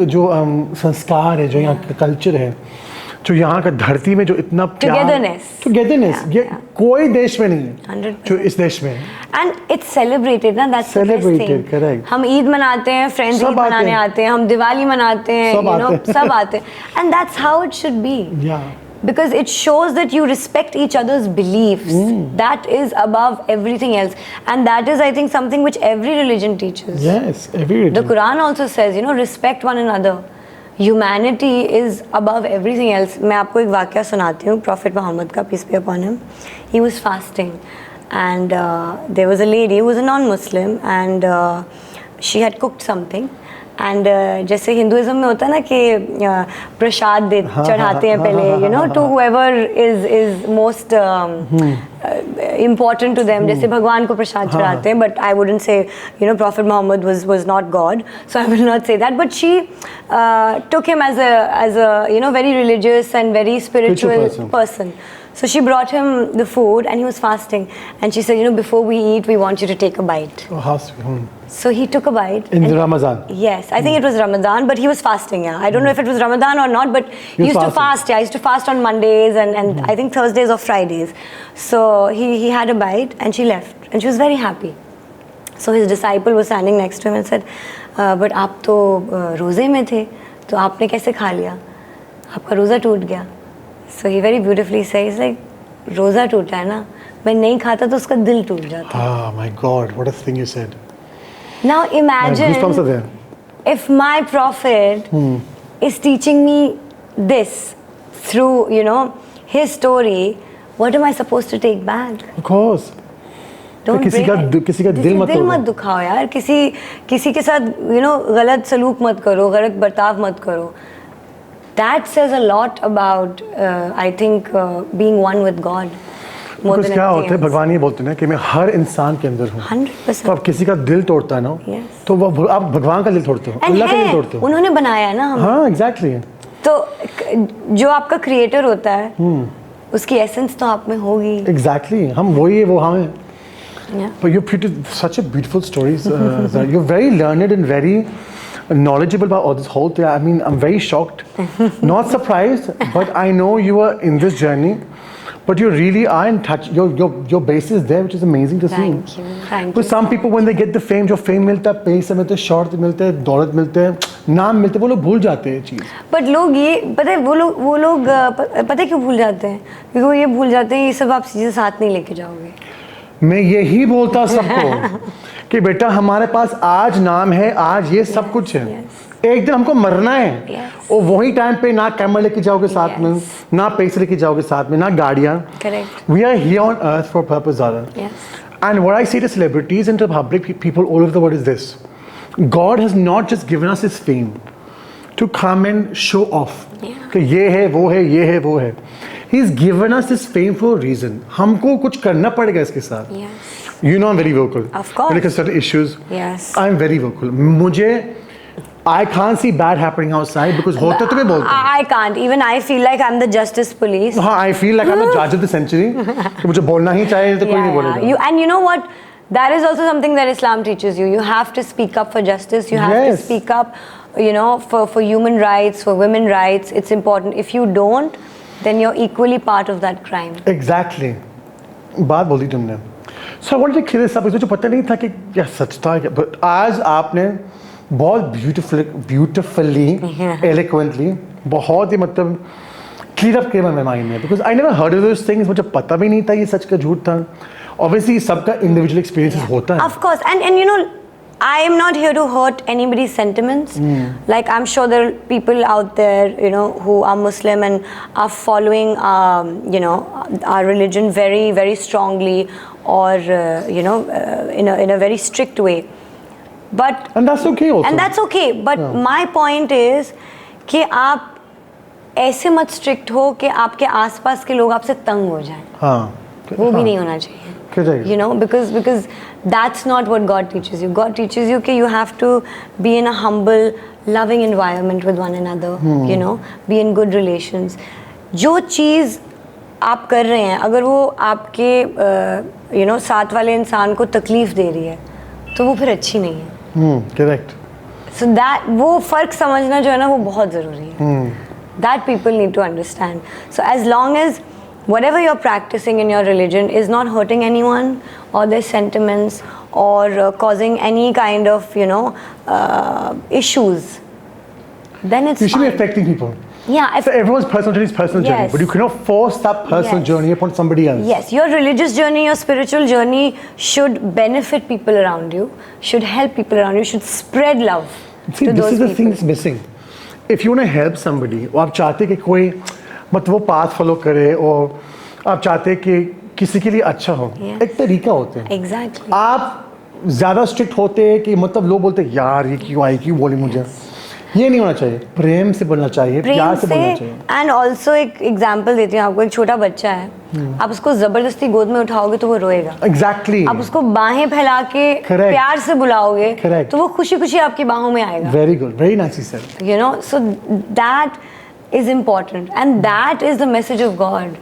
[SPEAKER 1] संस्कार है, जो यहाँ का कल्चर है, जो यहाँ का धरती में जो इतना प्यार, togetherness, ये कोई देश में नहीं है, जो इस देश में है.
[SPEAKER 2] And it's celebrated, ना? That's the best thing.
[SPEAKER 1] Celebrated, correct.
[SPEAKER 2] हम ईद मनाते हैं, friends ईद मनाने आते हैं, हम दिवाली मनाते हैं, सब आते हैं. And that's how it should be.
[SPEAKER 1] Yeah.
[SPEAKER 2] Because it shows that you respect each other's beliefs. That is above everything else. And that is, I think, something which every religion teaches.
[SPEAKER 1] Yes, every religion.
[SPEAKER 2] The Quran also says, respect one another. Humanity is above everything else. मैं आपको एक वाक़या सुनाती हूँ. Prophet Muhammad का, peace be upon him. He was fasting. And there was a lady who was a non-Muslim, and she had cooked something. And जैसे Hinduism में होता है ना कि प्रसाद चढ़ाते हैं पहले, to whoever is most important to them, जैसे भगवान को प्रसाद चढ़ाते हैं. But I wouldn't say, Prophet Muhammad was not God, so I will not say that. But she took him as a very religious and very spiritual person. So she brought him the food, and he was fasting. And she said, before we eat, we want you to take a bite.
[SPEAKER 1] Oh, how sweet.
[SPEAKER 2] So he took a bite.
[SPEAKER 1] In Ramadan?
[SPEAKER 2] Yes, I think it was Ramadan, but he was fasting, I don't know if it was Ramadan or not, but he used to fast. I used to fast on Mondays and I think Thursdays or Fridays. So he had a bite and she left. And she was very happy. So his disciple was standing next to him and said, but आप तो रोज़े में थे, तो आपने कैसे खा लिया? आपका रोज़ा टूट गया. So he very beautifully says, like, रोज़ा टूटा है ना, मैं नहीं खाता तो उसका दिल टूट जाता.
[SPEAKER 1] Oh my God, what a thing you said.
[SPEAKER 2] Now imagine if my Prophet is teaching me this through, his story, what am I supposed to take back?
[SPEAKER 1] Of course.
[SPEAKER 2] Don't
[SPEAKER 1] किसी का दिल
[SPEAKER 2] मत दुखाओ यार. किसी के साथ, गलत सलूक मत करो, गलत बर्ताव मत करो. That says a lot about, I think, being one with God.
[SPEAKER 1] कुछ क्या होता है, भगवान ये बोलते हैं कि मैं हर इंसान के अंदर हूँ.
[SPEAKER 2] 100%.
[SPEAKER 1] तो आप किसी का दिल तोड़ता है ना, तो वो आप भगवान का दिल तोड़ते हो, अल्लाह का दिल तोड़ते हो.
[SPEAKER 2] उन्होंने बनाया है ना हमें.
[SPEAKER 1] हाँ, एग्जैक्टली.
[SPEAKER 2] तो जो आपका क्रिएटर होता है, उसकी एसेंस तो आप में होगी.
[SPEAKER 1] एग्जैक्टली. हम वही है, वो हम हैं. But you painted such a beautiful stories. You're very learned and very knowledgeable about all this whole thing. I mean, I'm very shocked. Not surprised, but I know you are in this journey. But you really are in touch. Your base is there, which is amazing to see.
[SPEAKER 2] Thank you. Thank
[SPEAKER 1] Because
[SPEAKER 2] you.
[SPEAKER 1] some people, when they get the fame, जो fame मिलता है, पैसे मिलते हैं, शौहरत मिलते हैं, दौलत मिलते हैं, नाम मिलते हैं, वो लोग भूल जाते हैं चीज़.
[SPEAKER 2] बट लोग ये पता है वो लोग पता है क्यों भूल जाते हैं? क्योंकि वो ये भूल जाते हैं ये सब आप चीज़ें साथ नहीं लेके जाओगे.
[SPEAKER 1] मैं यही बोलता सबको कि बेटा हमारे पास आज नाम है, आज ये सब कुछ है. एक दिन हमको मरना है और वही टाइम पे ना कैमरा लेके जाओगे साथ में, ना पैसे लेके जाओगे साथ में, ना गाड़ियाँ. We are here on earth for a purpose, Zara. And what I say to celebrities and to public people all over the world is this: God has not just given us His fame to come and show off. कि ये है, वो है, ये है, वो है. He's given us His fame for a reason. हमको कुछ करना पड़ेगा इसके साथ. You know I'm very vocal.
[SPEAKER 2] Of course.
[SPEAKER 1] When it comes to certain issues, I'm very vocal. मुझे I can't see bad happening outside because होता तो मैं बोलता हूँ.
[SPEAKER 2] I can't. Even I feel like I'm the justice police.
[SPEAKER 1] हाँ, I feel like I'm the judge of the century. कि मुझे बोलना ही चाहिए तो कोई नहीं बोलेगा.
[SPEAKER 2] And you know what? That is also something that Islam teaches you. You have to speak up for justice. You have to speak up, you know, for human rights, for women rights. It's important. If you don't, then you're equally part of that crime.
[SPEAKER 1] Exactly. बात बोली तुमने. So I wanted to clear this up. मुझे पता नहीं था कि क्या सच था. But आज आपने बहुत beautifully, eloquently, बहुत ही मतलब clear up किया मेरे mind में. Because I never heard of those things. मुझे पता भी नहीं था ये सच का झूठ था. Obviously सबका individual experiences होता है.
[SPEAKER 2] Of course, and you know, I am not here to hurt anybody's sentiments. Like I'm sure there are people out there, you know, who are Muslim and are following, you know, our religion very, very strongly, or you know, in a very strict way. And
[SPEAKER 1] that's okay also.
[SPEAKER 2] And that's okay. But my point is कि आप ऐसे मत strict हो कि आपके आसपास के लोग आपसे तंग हो जाएं.
[SPEAKER 1] हाँ.
[SPEAKER 2] वो भी नहीं होना चाहिए. You know, because that's not what God teaches you. God teaches you that you have to be in a humble, loving environment with one another. You know, be in good relations. जो चीज़ आप कर रहे हैं, अगर वो आपके you know साथ वाले इंसान को तकलीफ दे रही है, तो वो फिर अच्छी नहीं है.
[SPEAKER 1] Correct.
[SPEAKER 2] So that वो फ़र्क समझना जो है ना वो बहुत ज़रूरी है. That people need to understand. So as long as whatever you're practicing in your religion is not hurting anyone or their sentiments or causing any kind of, you know, issues, then it's
[SPEAKER 1] you should
[SPEAKER 2] fine.
[SPEAKER 1] be affecting people.
[SPEAKER 2] Yeah.
[SPEAKER 1] So everyone's personal journey is personal journey, but you cannot force that personal journey upon somebody else.
[SPEAKER 2] Yes, your religious journey, your spiritual journey should benefit people around you, should help people around you, should spread love.
[SPEAKER 1] See,
[SPEAKER 2] to
[SPEAKER 1] this
[SPEAKER 2] those
[SPEAKER 1] is the
[SPEAKER 2] people.
[SPEAKER 1] thing that's missing. If you want to help somebody, or आप चाहते कि कोई मत वो path follow करे, और आप चाहते कि किसी के लिए अच्छा हो, एक तरीका होता है.
[SPEAKER 2] Exactly.
[SPEAKER 1] आप ज़्यादा strict होते हैं कि मतलब लोग बोलते हैं यार ये क्यों आई, क्यों बोली मुझे. ये नहीं होना चाहिए. प्रेम से बोलना चाहिए, प्यार से बोलना चाहिए.
[SPEAKER 2] एंड ऑल्सो एक एग्जाम्पल देती हूँ आपको. एक छोटा बच्चा है, आप उसको जबरदस्ती गोद में उठाओगे तो वो रोएगा.
[SPEAKER 1] Exactly.
[SPEAKER 2] आप उसको बाहें फैला के प्यार से बुलाओगे तो वो खुशी खुशी आपकी बाहों में आएगा.
[SPEAKER 1] Very good, very nicely said.
[SPEAKER 2] You know, so that is important, and that is the message of God.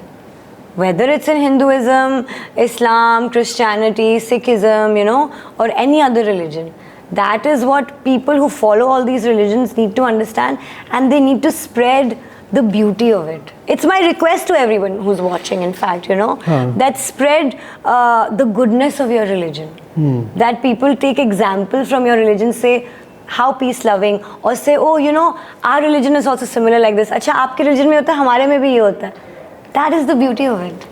[SPEAKER 2] Whether it's in Hinduism, Islam, Christianity, Sikhism, you know, or any other religion. That is what people who follow all these religions need to understand, and they need to spread the beauty of it. It's my request to everyone who's watching, in fact, you know, that spread the goodness of your religion. That people take example from your religion, say how peace loving, or say, oh, you know, our religion is also similar like this. अच्छा, आपके religion में होता है, हमारे में भी ये होता है. That is the beauty of it.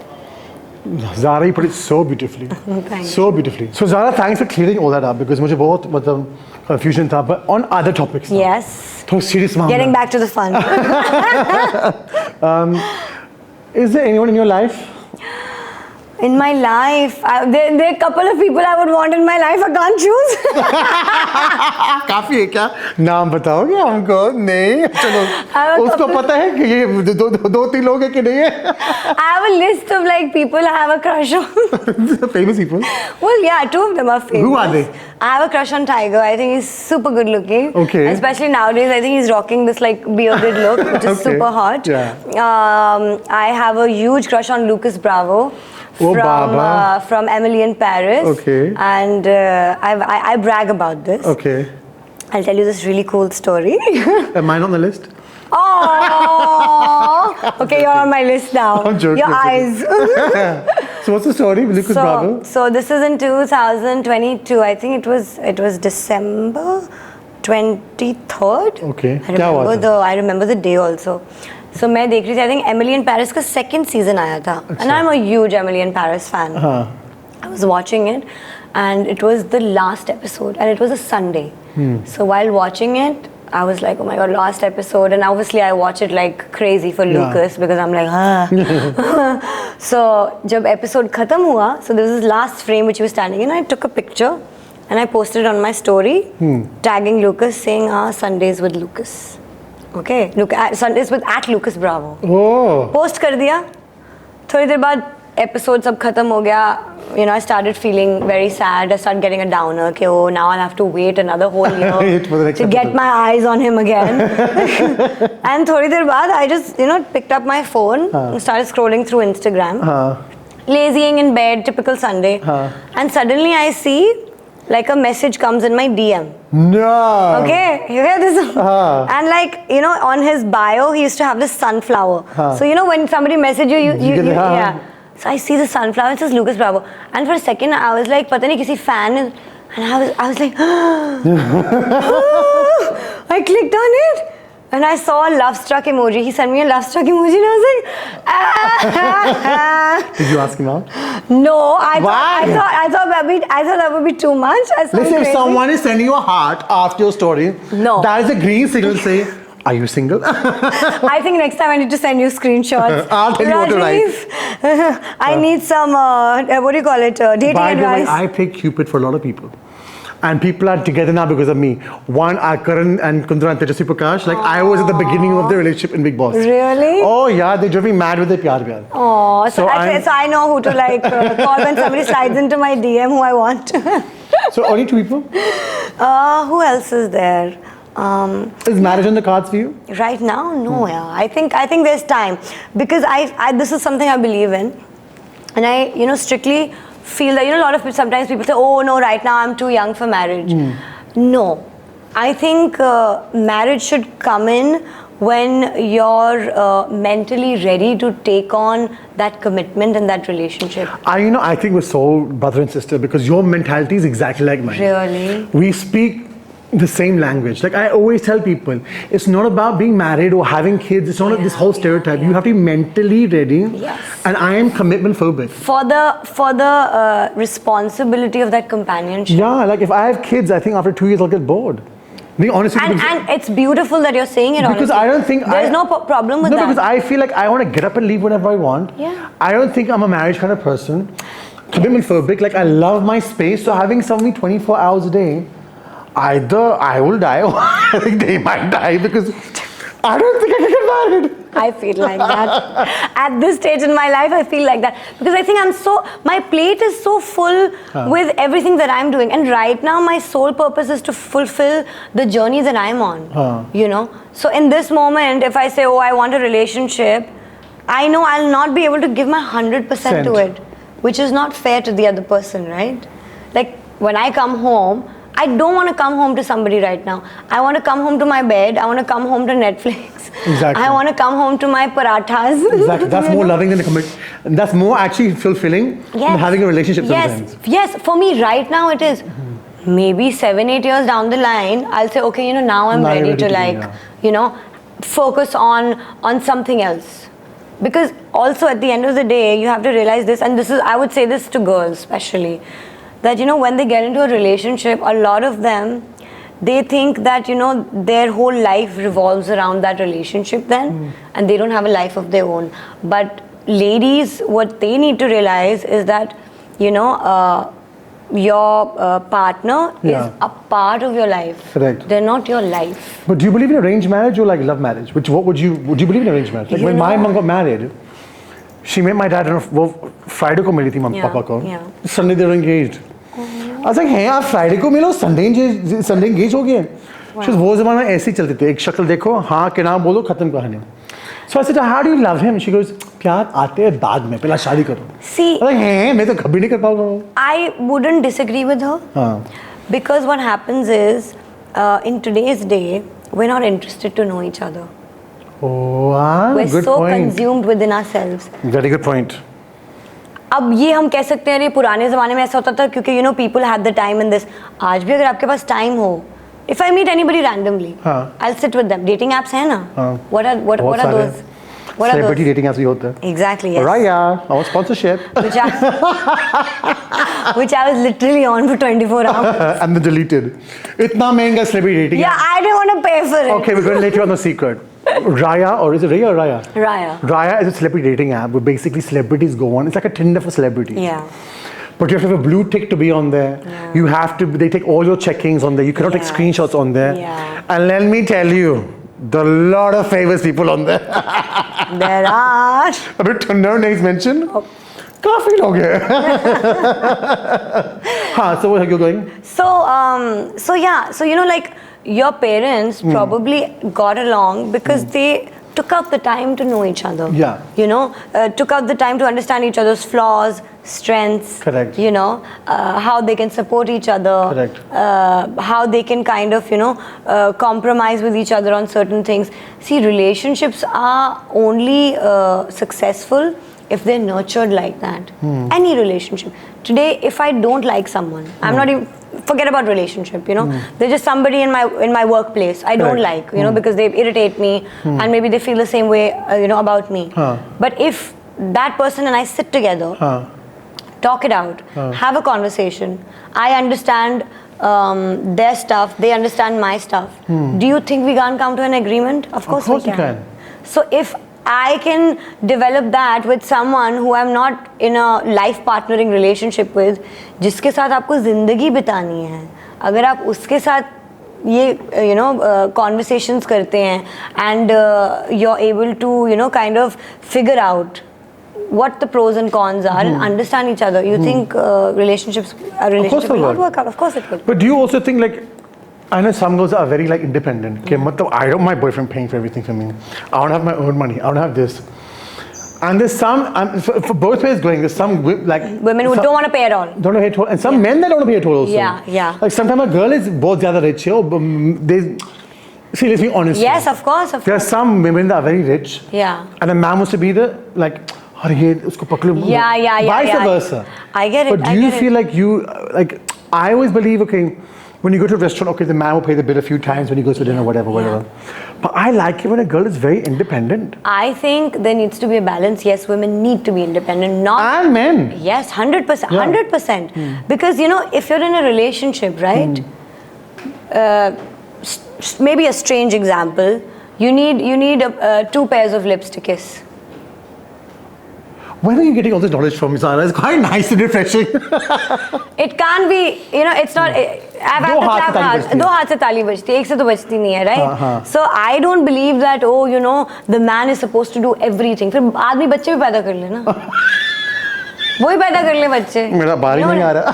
[SPEAKER 1] Zara, you put it so beautifully.
[SPEAKER 2] Thanks.
[SPEAKER 1] So beautifully. So Zara, thanks for clearing all that up, because मुझे बहुत मतलब confusion था. But on other topics now.
[SPEAKER 2] Yes.
[SPEAKER 1] तो serious मामला.
[SPEAKER 2] Getting back to the fun.
[SPEAKER 1] Is there anyone in your life?
[SPEAKER 2] In my life, there are a couple of people I would want in my life. I can't choose.
[SPEAKER 1] काफी है क्या? नाम बताओगे हमको? नहीं, चलो. उसको पता है कि ये दो तीन लोग हैं कि नहीं है?
[SPEAKER 2] I have a list of like people I have a crush on.
[SPEAKER 1] Famous people?
[SPEAKER 2] Well, yeah, two of them are famous.
[SPEAKER 1] Who are they?
[SPEAKER 2] I have a crush on Tiger. I think he's super good looking.
[SPEAKER 1] Okay.
[SPEAKER 2] Especially nowadays, I think he's rocking this like bearded look, which is super hot.
[SPEAKER 1] Yeah.
[SPEAKER 2] I have a huge crush on Lucas Bravo. From Emily in Paris.
[SPEAKER 1] Okay.
[SPEAKER 2] And I brag about this.
[SPEAKER 1] Okay.
[SPEAKER 2] I'll tell you this really cool story.
[SPEAKER 1] Am I on the list?
[SPEAKER 2] Oh, okay, you're on my list now.
[SPEAKER 1] I'm joking.
[SPEAKER 2] Your eyes.
[SPEAKER 1] So what's the story with Lucas Bravo?
[SPEAKER 2] So this is in 2022. I think it was December 23rd.
[SPEAKER 1] Okay.
[SPEAKER 2] I remember the day also. So मैं देख रही थी, I think Emily in Paris का second season आया था. And I'm a huge Emily in Paris fan. I was watching it and it was the last episode and it was a Sunday. So while watching it, I was like, oh my god, last episode. And obviously I watch it like crazy for Lucas because I'm like, So जब episode खत्म हुआ, so there was this last frame which he was standing in. I took a picture and I posted it on my story, tagging Lucas, saying, Sundays with Lucas. Okay, Sundays with @Lucas Bravo.
[SPEAKER 1] Oh.
[SPEAKER 2] Post कर दिया. थोड़ी देर बाद episode सब खत्म हो गया. You know, I started feeling very sad. I started getting a downer. Okay, oh, now I'll have to wait another whole year to get my eyes on him again. And थोड़ी देर बाद, I just, picked up my phone and started scrolling through Instagram. Lazying in bed, typical Sunday. And suddenly I see like a message comes in my DM.
[SPEAKER 1] No.
[SPEAKER 2] Okay, you hear this? And like, on his bio, he used to have this sunflower. So, when somebody messages you, yeah. So I see the sunflower, it says Lucas Bravo. And for a second, I was like, pata nahi kisi fan is, and I was like, I clicked on it. And I saw a love struck emoji. He sent me a love struck emoji and I was like,
[SPEAKER 1] Did you ask him out?
[SPEAKER 2] No, I thought that would be too much.
[SPEAKER 1] Listen, if someone is sending you a heart after your story, that is a green signal to say, are you single?
[SPEAKER 2] I think next time I need to send you screenshots.
[SPEAKER 1] I'll tell you what to write.
[SPEAKER 2] I need some, what do you call it, dating
[SPEAKER 1] By the way,
[SPEAKER 2] advice.
[SPEAKER 1] I pick Cupid for a lot of people. And people are together now because of me. One, Karan and Kundra and Tejasvi Prakash. Like, I was at the beginning of their relationship in Big Boss.
[SPEAKER 2] Really?
[SPEAKER 1] Oh, yeah. They drove me mad with their pyar.
[SPEAKER 2] Oh, so I know who to call when somebody slides into my DM who I want.
[SPEAKER 1] So, only 2 people?
[SPEAKER 2] Who else is there?
[SPEAKER 1] Is marriage on the cards for you?
[SPEAKER 2] Right now, no. Yeah, I think there's time because I this is something I believe in, and I strictly feel that a lot of people, sometimes people say, oh no, right now I'm too young for marriage. No, I think marriage should come in when you're mentally ready to take on that commitment and that relationship.
[SPEAKER 1] I think we're soul brother and sister because your mentality is exactly like mine.
[SPEAKER 2] Really?
[SPEAKER 1] We speak the same language. Like I always tell people, it's not about being married or having kids. It's not this whole stereotype. You have to be mentally ready.
[SPEAKER 2] Yes.
[SPEAKER 1] And I am commitment phobic.
[SPEAKER 2] For the responsibility of that companionship.
[SPEAKER 1] Yeah, like if I have kids, I think after 2 years I'll get bored. Being honest with you.
[SPEAKER 2] And it's beautiful that you're saying it
[SPEAKER 1] because
[SPEAKER 2] honestly.
[SPEAKER 1] I don't think
[SPEAKER 2] there's no problem with that.
[SPEAKER 1] No, because I feel like I want to get up and leave whenever I want.
[SPEAKER 2] Yeah.
[SPEAKER 1] I don't think I'm a marriage kind of person. Commitment phobic. Like I love my space. So having somebody 24 hours a day, either I will die or I think they might die because I don't think I can get married.
[SPEAKER 2] I feel like that. At this stage in my life, I feel like that. Because I think my plate is so full with everything that I'm doing. And right now, my sole purpose is to fulfill the journey that I'm on. So in this moment, if I say, oh, I want a relationship, I know I'll not be able to give my 100% to it. Which is not fair to the other person, right? Like, when I come home, I don't want to come home to somebody right now. I want to come home to my bed. I want to come home to Netflix.
[SPEAKER 1] Exactly.
[SPEAKER 2] I want to come home to my parathas.
[SPEAKER 1] Exactly. That's more loving than a commitment. That's more actually fulfilling than having a relationship sometimes.
[SPEAKER 2] Yes. For me, right now it is. Maybe 7-8 years down the line, I'll say, okay, now I'm ready to focus on something else. Because also at the end of the day, you have to realize this, and I would say this to girls especially, that when they get into a relationship, a lot of them, they think that their whole life revolves around that relationship then, and they don't have a life of their own. But ladies, what they need to realize is that your partner is a part of your life.
[SPEAKER 1] Correct.
[SPEAKER 2] They're not your life.
[SPEAKER 1] But do you believe in arranged marriage or like love marriage? Would you believe in arranged marriage? Like when my mom got married, she met my dad on Friday ko mili thi papa ko. Sunday they were engaged. I was like, hey, आप Friday को मिलो, Sunday engage हो गए. She was वो ज़माना ऐसे ही चलते थे. एक शक्ल देखो, हाँ के नाम बोलो, खत्म कहानी. So I said, how do you love him? She goes, प्यार आते हैं बाद में, पहला शादी करो.
[SPEAKER 2] See,
[SPEAKER 1] I was like, hey, मैं तो कभी नहीं कर पाऊँगा.
[SPEAKER 2] I wouldn't disagree with her. Because what happens is, in today's day, we're not interested to know each other.
[SPEAKER 1] Wow,
[SPEAKER 2] We're
[SPEAKER 1] good
[SPEAKER 2] so
[SPEAKER 1] point.
[SPEAKER 2] consumed within ourselves.
[SPEAKER 1] Very good point.
[SPEAKER 2] अब ये हम कह सकते हैं, पुराने ज़माने में ऐसा होता था क्योंकि you know people had the time in this. आज भी अगर आपके पास time हो, if I meet anybody randomly, I'll sit with them. Dating apps हैं ना? What are those? What are
[SPEAKER 1] Celebrity
[SPEAKER 2] those?
[SPEAKER 1] dating apps भी होते हैं.
[SPEAKER 2] Exactly. Yes.
[SPEAKER 1] Raya, our sponsorship.
[SPEAKER 2] which I was literally on for 24 hours.
[SPEAKER 1] And then deleted. इतना महंगा celebrity dating.
[SPEAKER 2] Yeah, I didn't want to pay for it.
[SPEAKER 1] Okay, we're going to let you on the secret. Raya, or is it Raya or Raya?
[SPEAKER 2] Raya.
[SPEAKER 1] Raya is a celebrity dating app where basically celebrities go on. It's like a Tinder for celebrities.
[SPEAKER 2] Yeah.
[SPEAKER 1] But you have to have a blue tick to be on there.
[SPEAKER 2] Yeah.
[SPEAKER 1] You have to, they take all your checkings on there. You cannot take screenshots on there.
[SPEAKER 2] Yeah.
[SPEAKER 1] And let me tell you, there are a lot of famous people on there.
[SPEAKER 2] There are.
[SPEAKER 1] अबे Tinder names mentioned? काफी लोग हैं. हाँ, so where are you going?
[SPEAKER 2] So you know, like your parents probably got along because they took out the time to know each other.
[SPEAKER 1] Yeah.
[SPEAKER 2] You know, took out the time to understand each other's flaws, strengths.
[SPEAKER 1] Correct.
[SPEAKER 2] You know, how they can support each other.
[SPEAKER 1] Correct.
[SPEAKER 2] How they can kind of, you know, compromise with each other on certain things. See, relationships are only successful if they're nurtured like that. Any relationship. Today, if I don't like someone, I'm not even, forget about relationship, you know. There's just somebody in my workplace I don't like, you know, because they irritate me and maybe they feel the same way, you know, about me. But if that person and I sit together, talk it out, have a conversation, I understand their stuff, they understand my stuff. Do you think we can't come to an agreement? Of course we can. So if I can develop that with someone who I'm not in a life partnering relationship with, जिसके साथ आपको ज़िंदगी बितानी है, अगर आप उसके साथ ये you know conversations करते हैं and you're able to you know kind of figure out what the pros and cons are and understand each other, you think a relationship will not work out? Of course it will.
[SPEAKER 1] But do you also think, like, I know some girls are very like independent. Okay, I don't my boyfriend paying for everything for me. I don't have my own money. I don't have this. And there's some for both ways going. There's some like
[SPEAKER 2] women who don't want to pay at all.
[SPEAKER 1] Don't want to pay at all, and some men that don't want to pay at all also.
[SPEAKER 2] Yeah.
[SPEAKER 1] Like sometimes a girl is both zyada rich. See, let's be honest.
[SPEAKER 2] Yes, of course.
[SPEAKER 1] There are some women that are very rich.
[SPEAKER 2] Yeah.
[SPEAKER 1] And a man wants to be the like.
[SPEAKER 2] Yeah.
[SPEAKER 1] Vice versa.
[SPEAKER 2] I get it.
[SPEAKER 1] But do you feel like like I always believe, okay, when you go to a restaurant, okay, the man will pay the bill a few times when he goes to dinner, whatever. But I like it when a girl is very independent.
[SPEAKER 2] I think there needs to be a balance. Yes, women need to be independent,
[SPEAKER 1] And men.
[SPEAKER 2] Yes, 100%, 100%. Because, you know, if you're in a relationship, right, maybe a strange example, you need 2 pairs of lips to kiss.
[SPEAKER 1] Where are you getting all this knowledge from, Zahrah? It's quite nice and refreshing.
[SPEAKER 2] It can't be, you know, it's not. I've had to clap hands. 2 हाथ से ताली बजती है, 1 से तो बजती नहीं है, right? So I don't believe that, oh, you know, the man is supposed to do everything. फिर आदमी बच्चे भी पैदा कर ले ना. वो ही पैदा कर ले बच्चे.
[SPEAKER 1] मेरा बारी नहीं आ रहा.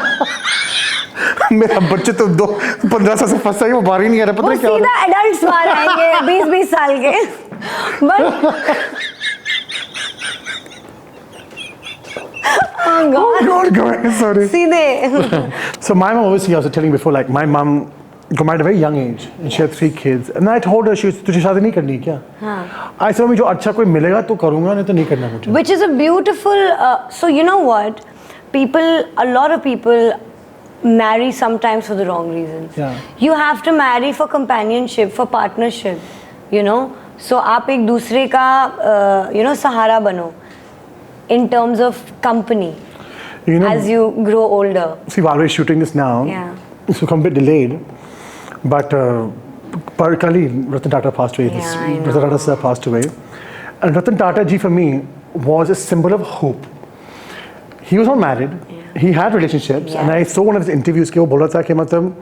[SPEAKER 1] मेरा बच्चे तो 15 साल से फंसा है, वो बारी नहीं आ रहा. पता है क्या?
[SPEAKER 2] वो सीधा adults बाहर आएंगे 20-20 साल के. But oh God,
[SPEAKER 1] sorry.
[SPEAKER 2] सीधे.
[SPEAKER 1] So my mom, obviously, I was telling before, like my mom got married at a very young age and she had 3 kids. And I told her, तुझे शादी नहीं करनी क्या? I said, मम्मी जो अच्छा कोई मिलेगा तो करूँगा, नहीं तो नहीं करना मुझे.
[SPEAKER 2] Which is a beautiful. So you know what? A lot of people marry sometimes for the wrong reasons.
[SPEAKER 1] Yeah.
[SPEAKER 2] You have to marry for companionship, for partnership. You know. So आप एक दूसरे का you know सहारा बनो. In terms of company,
[SPEAKER 1] you know,
[SPEAKER 2] as you grow older.
[SPEAKER 1] See, while we're shooting this now, it's become a bit delayed, but Kali, Ratan Tata passed away. Ratan Tata sir passed away. And Ratan Tata ji for me was a symbol of hope. He was not married. He had relationships. And I saw one of his interviews कि वो बोल रहा था कि मतलब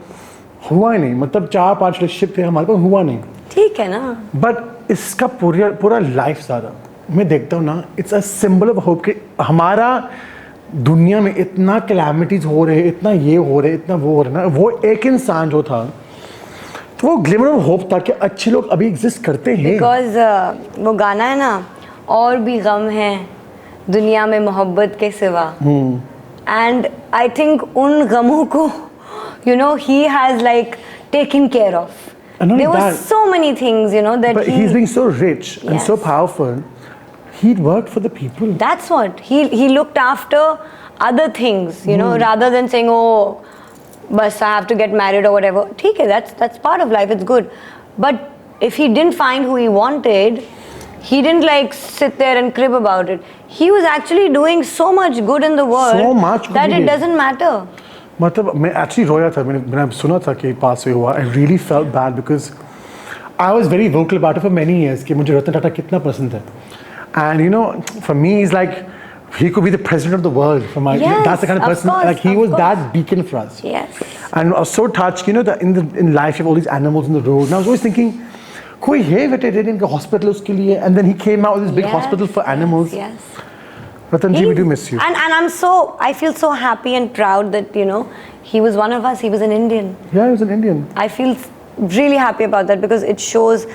[SPEAKER 1] हुआ नहीं, मतलब 4-5 relationship थे हमारे पास, हुआ नहीं.
[SPEAKER 2] ठीक है ना.
[SPEAKER 1] But इसका पूरा life सारा मैं देखता हूँ ना, it's a symbol of hope कि हमारा दुनिया में इतना कैलामिटीज हो रहे, इतना ये हो रहे, इतना वो हो रहा ना, वो एक इंसान जो था तो वो ग्लिमर ऑफ होप था कि अच्छे लोग अभी एग्जिस्ट करते हैं.
[SPEAKER 2] बिकॉज वो गाना है ना, और भी गम है दुनिया में मोहब्बत के सिवा. एंड आई थिंक उन गमों को, you know, he has like taken care of.
[SPEAKER 1] And not
[SPEAKER 2] There
[SPEAKER 1] only
[SPEAKER 2] were
[SPEAKER 1] that,
[SPEAKER 2] so many things, that
[SPEAKER 1] but he's being so rich and so
[SPEAKER 2] Yes.
[SPEAKER 1] powerful. He'd worked for the people.
[SPEAKER 2] That's what he looked after other things, rather than saying, "Oh, bus I have to get married or whatever." ठीक है, that's part of life. It's good, but if he didn't find who he wanted, he didn't like sit there and crib about it. He was actually doing so much good in the world
[SPEAKER 1] So much good
[SPEAKER 2] that
[SPEAKER 1] he
[SPEAKER 2] it
[SPEAKER 1] did.
[SPEAKER 2] doesn't matter.
[SPEAKER 1] मतलब मैं actually रोया था मैंने सुना था कि पास हुआ. I really felt bad because I was very vocal about it for many years कि मुझे रतन टाटा कितना पसंद है. And for me he's like he could be the president of the world. For my
[SPEAKER 2] Yes,
[SPEAKER 1] that's the kind of person
[SPEAKER 2] course,
[SPEAKER 1] like he
[SPEAKER 2] of
[SPEAKER 1] was
[SPEAKER 2] course.
[SPEAKER 1] that beacon for us.
[SPEAKER 2] Yes.
[SPEAKER 1] And I was so touched, that in life you have all these animals in the road. And I was always thinking, कोई है veterinarian का hospital उसके लिए, and then he came out with this big
[SPEAKER 2] Yes,
[SPEAKER 1] hospital for animals.
[SPEAKER 2] Yes.
[SPEAKER 1] Ratan ji, we do miss you.
[SPEAKER 2] And I feel so happy and proud that he was one of us. He was an Indian.
[SPEAKER 1] Yeah, he was an Indian.
[SPEAKER 2] I feel really happy about that because it shows.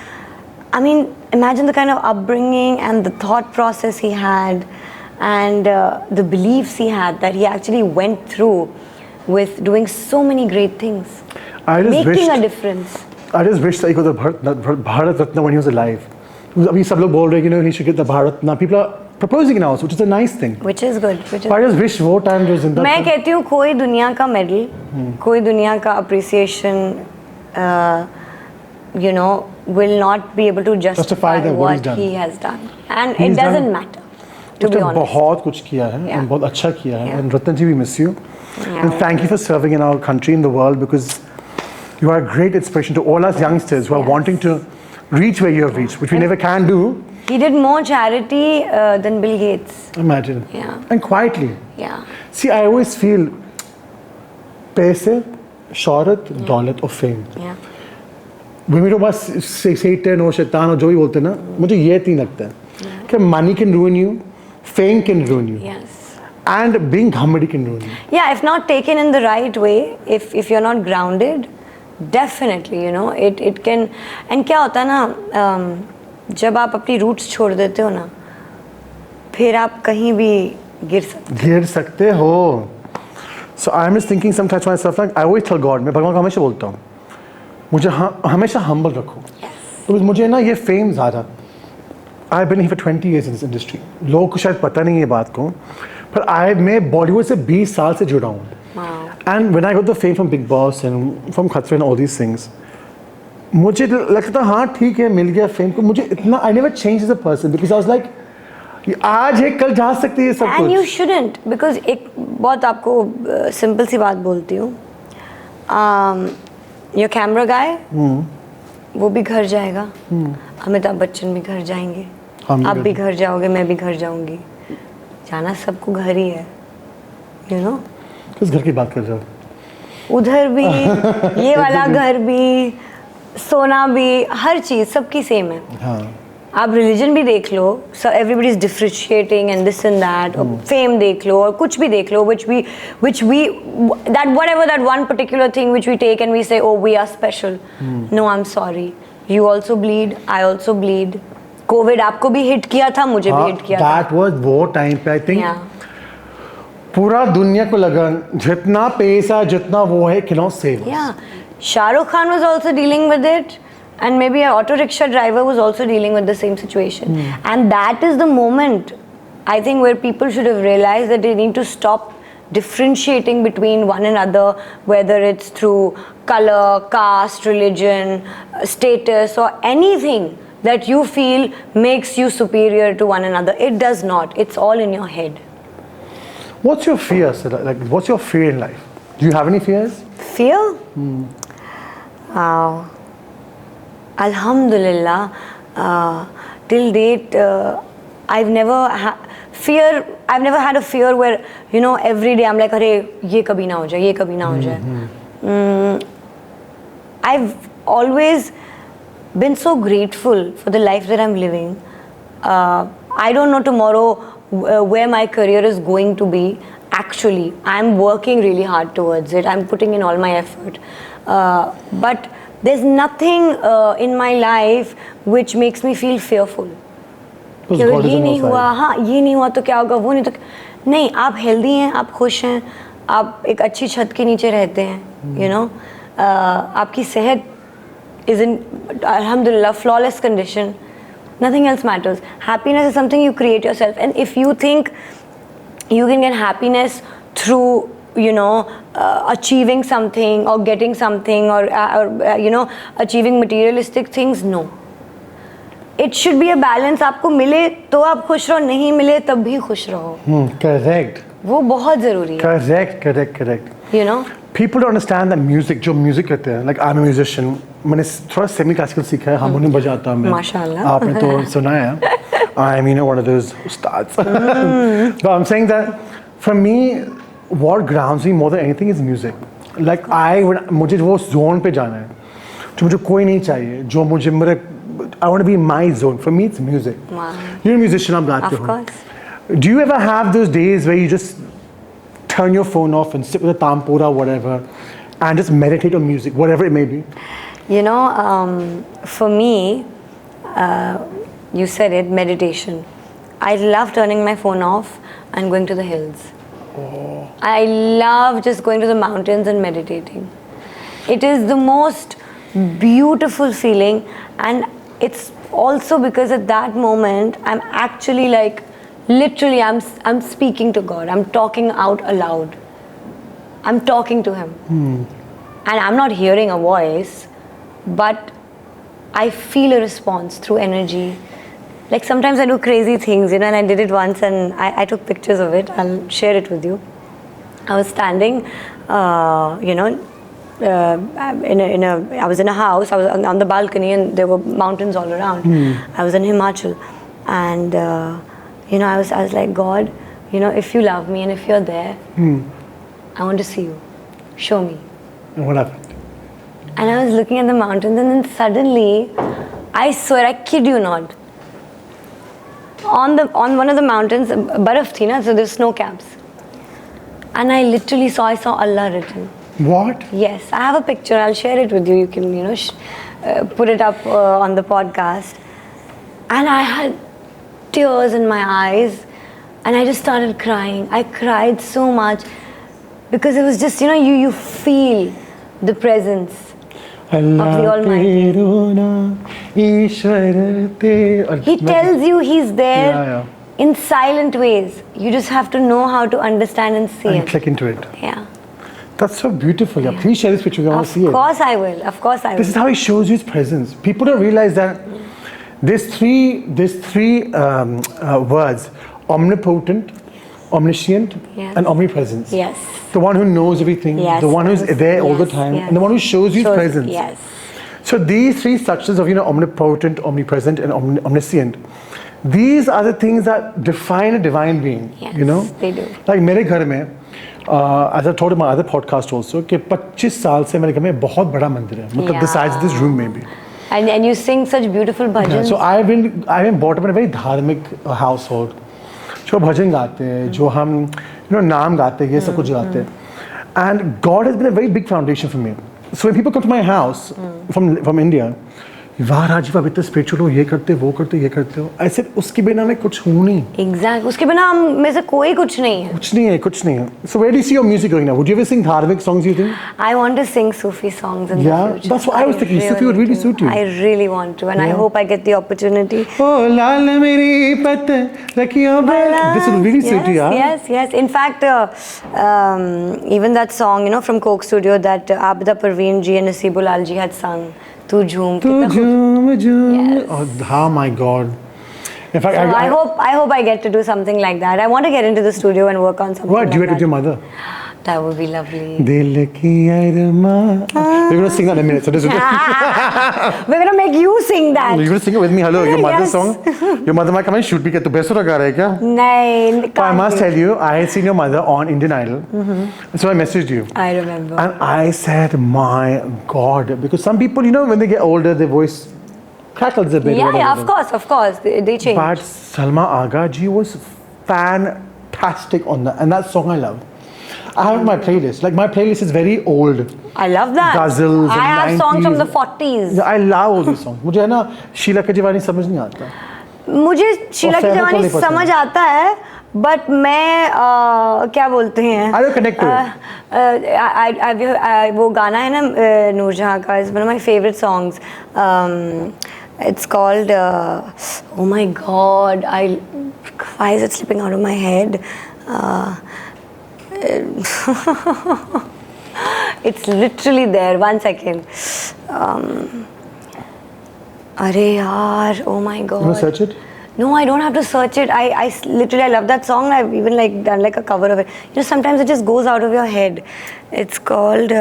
[SPEAKER 2] I mean, imagine the kind of upbringing and the thought process he had, and the beliefs he had that he actually went through with doing so many great things,
[SPEAKER 1] I just
[SPEAKER 2] making
[SPEAKER 1] wished,
[SPEAKER 2] a difference.
[SPEAKER 1] I just wish that he got the Bharat Ratna when he was alive. अभी सब लोग बोल रहे हैं, he should get the Bharat Ratna. People are proposing it now, which is a nice thing.
[SPEAKER 2] Which is good.
[SPEAKER 1] But I just wish वो time जो जिंदा
[SPEAKER 2] मैं
[SPEAKER 1] था.
[SPEAKER 2] कहती हूँ कोई दुनिया का मेडल, कोई दुनिया का appreciation, will not be able to justify
[SPEAKER 1] that what
[SPEAKER 2] what
[SPEAKER 1] he's
[SPEAKER 2] he has done, and
[SPEAKER 1] He's
[SPEAKER 2] it doesn't
[SPEAKER 1] done-
[SPEAKER 2] matter. To be
[SPEAKER 1] उसने
[SPEAKER 2] honest.
[SPEAKER 1] बहुत कुछ किया है
[SPEAKER 2] Yeah.
[SPEAKER 1] and बहुत अच्छा किया है.
[SPEAKER 2] Yeah.
[SPEAKER 1] And Ratan ji, we miss you.
[SPEAKER 2] Yeah.
[SPEAKER 1] And thank you for serving in our country, in the world, because you are a great inspiration to all us youngsters who are
[SPEAKER 2] Yes.
[SPEAKER 1] wanting to reach where you have reached, which we never can do.
[SPEAKER 2] He did more charity than Bill Gates.
[SPEAKER 1] Imagine.
[SPEAKER 2] Yeah.
[SPEAKER 1] And quietly.
[SPEAKER 2] Yeah.
[SPEAKER 1] See, I always feel पैसे, शौहरत, दौलत और fame.
[SPEAKER 2] Yeah.
[SPEAKER 1] When we talk about Satan or Shaitan or जो भी बोलते हैं ना, मुझे ये तीन लगता है कि money can ruin you, fame can ruin you,
[SPEAKER 2] Yes.
[SPEAKER 1] and being घमंडी can ruin you.
[SPEAKER 2] Yeah, if not taken in the right way, if you're not grounded, definitely, it can. And क्या होता है ना, जब आप अपनी roots छोड़ देते हो ना, फिर आप कहीं भी गिर सकते
[SPEAKER 1] हो. So I'm just thinking sometimes to myself, like I always tell God, मैं भगवान को हमेशा बोलता हूँ, मुझे हमेशा humble रखो. Because मुझे ना ये fame ज़्यादा. I've been here for 20 years in this industry. लोगों को शायद पता नहीं है ये बात को, पर मैं बॉलीवुड से 20 साल से जुड़ा हूँ.
[SPEAKER 2] Wow.
[SPEAKER 1] And when I got the fame from Big Boss and from Khatre and all these things, मुझे लगता हाँ ठीक है मिल गया fame को. मुझे इतना I never changed as a person because I was like आज है कल जा सकती है सब कुछ.
[SPEAKER 2] And you shouldn't, because एक बहुत आपको सिंपल सी बात बोलती हूँ, your camera guy, वो भी घर जाएगा, अमिताभ बच्चन भी घर जाएंगे, आप भी घर जाओगे, मैं भी घर जाऊंगी, जाना सबको घर ही है,
[SPEAKER 1] किस घर की बात कर रहे हो?
[SPEAKER 2] उधर भी ये वाला घर भी, सोना भी, हर चीज सबकी सेम है.
[SPEAKER 1] हाँ.
[SPEAKER 2] आप रिलीजन भी देख लो, so everybody is differentiating and this and that, और फेम देख लो और कुछ भी देख लो, which we that whatever that one particular thing which we take and we say, oh we are special. No, I'm sorry, you also bleed, I also bleed. COVID आपको भी hit किया था, मुझे भी हिट किया था.
[SPEAKER 1] That was वो time पे I think पूरा दुनिया को लगा जितना पैसा जितना वो है cannot save us.
[SPEAKER 2] Yeah, Shahrukh Khan was also dealing with it. And maybe an auto rickshaw driver was also dealing with the same situation. And that is the moment, I think, where people should have realized that they need to stop differentiating between one another, whether it's through color, caste, religion, status, or anything that you feel makes you superior to one another. It does not. It's all in your head.
[SPEAKER 1] What's your fear, sir? Like, what's your fear in life? Do you have any fears?
[SPEAKER 2] Fear? Wow. Alhamdulillah, till date, I've never had a fear where, every day I'm like, "Arey, ye kabhi na ho jaye, ye kabhi na ho jaye." I've always been so grateful for the life that I'm living. I don't know tomorrow where my career is going to be. Actually, I'm working really hard towards it. I'm putting in all my effort. But there's nothing in my life which makes me feel fearful. कि अगर ये नहीं हुआ, हाँ ये नहीं हुआ तो क्या होगा, वो नहीं तो नहीं. आप हेल्दी हैं, आप खुश हैं, आप एक अच्छी छत के नीचे रहते हैं, आपकी सेहत is in alhamdulillah flawless condition, nothing else matters. Happiness is something you create yourself, and if you think you can get happiness through achieving something or getting something or achieving materialistic things, no. It should be a balance. आपको मिले तो आप खुश रहो, नहीं मिले तब भी खुश रहो.
[SPEAKER 1] Correct.
[SPEAKER 2] वो बहुत ज़रूरी है.
[SPEAKER 1] Correct.
[SPEAKER 2] You know.
[SPEAKER 1] People don't understand that music, जो music करते हैं, like I'm a musician, मैंने थोड़ा semi classical सीखा है, हारमोनियम बजाता हूँ मैं.
[SPEAKER 2] माशाल्लाह.
[SPEAKER 1] आपने तो सुना है. I'm one of those stars. But I'm saying that for me, what grounds me more than anything is music. Like मुझे वो zone पे जाना है, जो मुझे कोई नहीं चाहिए, जो मुझे मेरे I want to be in my zone. For me, it's music.
[SPEAKER 2] Wow.
[SPEAKER 1] You're a musician, I'm glad.
[SPEAKER 2] Of course.
[SPEAKER 1] Do you ever have those days where you just turn your phone off and sit with a tampura, whatever, and just meditate on music, whatever it may be?
[SPEAKER 2] For me, you said it, meditation. I love turning my phone off and going to the hills. Oh. I love just going to the mountains and meditating. It is the most beautiful feeling, and it's also because at that moment I'm actually literally I'm speaking to God. I'm talking out aloud. I'm talking to Him. And I'm not hearing a voice, but I feel a response through energy. Like sometimes I do crazy things, and I did it once, and I took pictures of it. I'll share it with you. I was standing, I was in a house. I was on the balcony, and there were mountains all around. I was in Himachal, and I was like, God, if you love me and if you're there, I want to see you. Show me.
[SPEAKER 1] And what happened?
[SPEAKER 2] And I was looking at the mountains, and then suddenly, I swear, I kid you not, on one of the mountains, baraf thi na, so there's snow caps, and I literally saw Allah written.
[SPEAKER 1] What?
[SPEAKER 2] Yes, I have a picture. I'll share it with you. You can, put it up on the podcast. And I had tears in my eyes, and I just started crying. I cried so much because it was just, you feel the presence of the Almighty. He tells you He's there in silent ways. You just have to know how to understand and see it.
[SPEAKER 1] Click into it.
[SPEAKER 2] Yeah.
[SPEAKER 1] That's so beautiful. Yeah. Please share this picture. I want to see it.
[SPEAKER 2] Of course I will. Of course I will.
[SPEAKER 1] This is how He shows you His presence. People don't realize that there's three words: omnipotent, omniscient, and omnipresence.
[SPEAKER 2] Yes.
[SPEAKER 1] The one who knows everything, the one who's there all the time, and the one who shows you His presence.
[SPEAKER 2] Yes.
[SPEAKER 1] So these three structures of omnipotent, omnipresent, and omniscient, these are the things that define a divine being.
[SPEAKER 2] Yes, they do.
[SPEAKER 1] Like मेरे घर में, as I told in my other podcast also, कि 25 साल से मेरे घर में बहुत बड़ा मंदिर है, मतलब the size of this room maybe.
[SPEAKER 2] And you sing such beautiful bhajans.
[SPEAKER 1] Yeah, so I've been brought up in a very धार्मिक household. जो भजन गाते हैं, जो हम नाम गाते हैं, ये सब कुछ गाते हैं. And God has been a very big foundation for me. So when people come to my house from India, वाह राजीव आप इतने स्पिरिचुअल हो, ये करते वो करते ये करते हो, ऐसे उसके बिना मैं कुछ हूँ नहीं.
[SPEAKER 2] Exact. उसके बिना हम में से कोई कुछ नहीं है.
[SPEAKER 1] कुछ नहीं है. So where do you see your music going now? Would you ever sing dharmic songs, you think?
[SPEAKER 2] I want to sing Sufi songs in the future.
[SPEAKER 1] That's what I was thinking. Sufi would really suit you.
[SPEAKER 2] I really want to, and I hope I get the opportunity.
[SPEAKER 1] Oh, lal meri pat rakhiyo bala. This will really suit you, yeah?
[SPEAKER 2] Yes. In fact, even that song, from Coke Studio that Abida Parveen ji and Nasibul Lal ji had sung. Tu jhoom.
[SPEAKER 1] Yes. Oh my God. In fact,
[SPEAKER 2] so I hope I get to do something like that. I want to get into the studio and work on something like that.
[SPEAKER 1] Duet with your mother?
[SPEAKER 2] That would be lovely.
[SPEAKER 1] Dil ki arma. We're going to sing that in a minute. So this is
[SPEAKER 2] We're going to make you sing that.
[SPEAKER 1] You're going to sing it with me. Hello, your mother's song. Your mother might come and shoot me. Tu best ho raha hai kya?
[SPEAKER 2] No.
[SPEAKER 1] I must tell you, I had seen your mother on Indian Idol. So I messaged you.
[SPEAKER 2] I remember.
[SPEAKER 1] And I said, my God. Because some people, when they get older, their voice crackles a bit.
[SPEAKER 2] Yeah, of course. They change.
[SPEAKER 1] But Salma Agha ji was fantastic on that. And that song I love. I have my playlist. Like my playlist is very old.
[SPEAKER 2] I love that.
[SPEAKER 1] Ghazals
[SPEAKER 2] I have
[SPEAKER 1] 90s.
[SPEAKER 2] songs from the 40s.
[SPEAKER 1] Yeah, I love all these songs. मुझे है ना शीला की जवानी समझ नहीं आता.
[SPEAKER 2] मुझे शीला की जवानी समझ आता है, But मैं क्या बोलते हैं?
[SPEAKER 1] Are you connected?
[SPEAKER 2] वो गाना है ना नूरजहां का, is one of my favorite songs. It's called oh my god, why is it slipping out of my head? It's literally there. 1 second. Arey yaar, oh my god.
[SPEAKER 1] You want to search it?
[SPEAKER 2] No, I don't have to search it. I literally, I love that song. I've even like done like a cover of it. You know, sometimes it just goes out of your head. It's called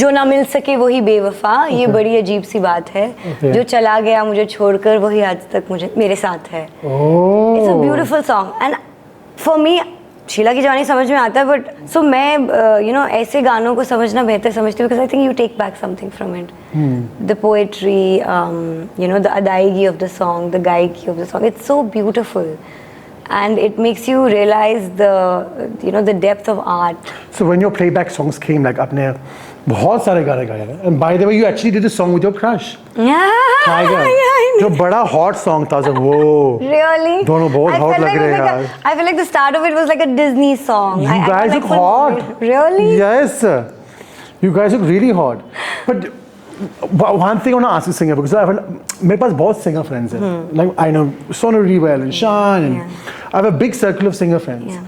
[SPEAKER 2] जो ना मिल सके वही बेवफा. ये बड़ी अजीब सी बात है. जो चला गया मुझे छोड़कर वही आज तक मुझे मेरे साथ है.
[SPEAKER 1] Oh.
[SPEAKER 2] It's a beautiful song. And for me, Sheila की जवानी समझ में आता है, बट सो मैं यू नो ऐसे गानों को समझना बेहतर समझती हूँ, because I think you take back something from it. The poetry, you know the अदायगी ऑफ द सॉन्ग, द गायकी of the song, it's so beautiful and it makes you realize the depth of art.
[SPEAKER 1] So when your playback songs came, like आपने बहुत सारे गाने गाए हैं, and by the way you actually did a song with your crush.
[SPEAKER 2] Yeah,
[SPEAKER 1] जो बड़ा hot song था, वो
[SPEAKER 2] really
[SPEAKER 1] दोनों बहुत hot लग रहे हैं यार.
[SPEAKER 2] I feel like the start of it was like a Disney song.
[SPEAKER 1] You guys look hot.
[SPEAKER 2] Really?
[SPEAKER 1] Yes, you guys look really hot. But one thing I want to ask you, singer, because मेरे पास बहुत singer friends हैं. Like I know Sonali well and Shan, and I have a big circle of singer friends.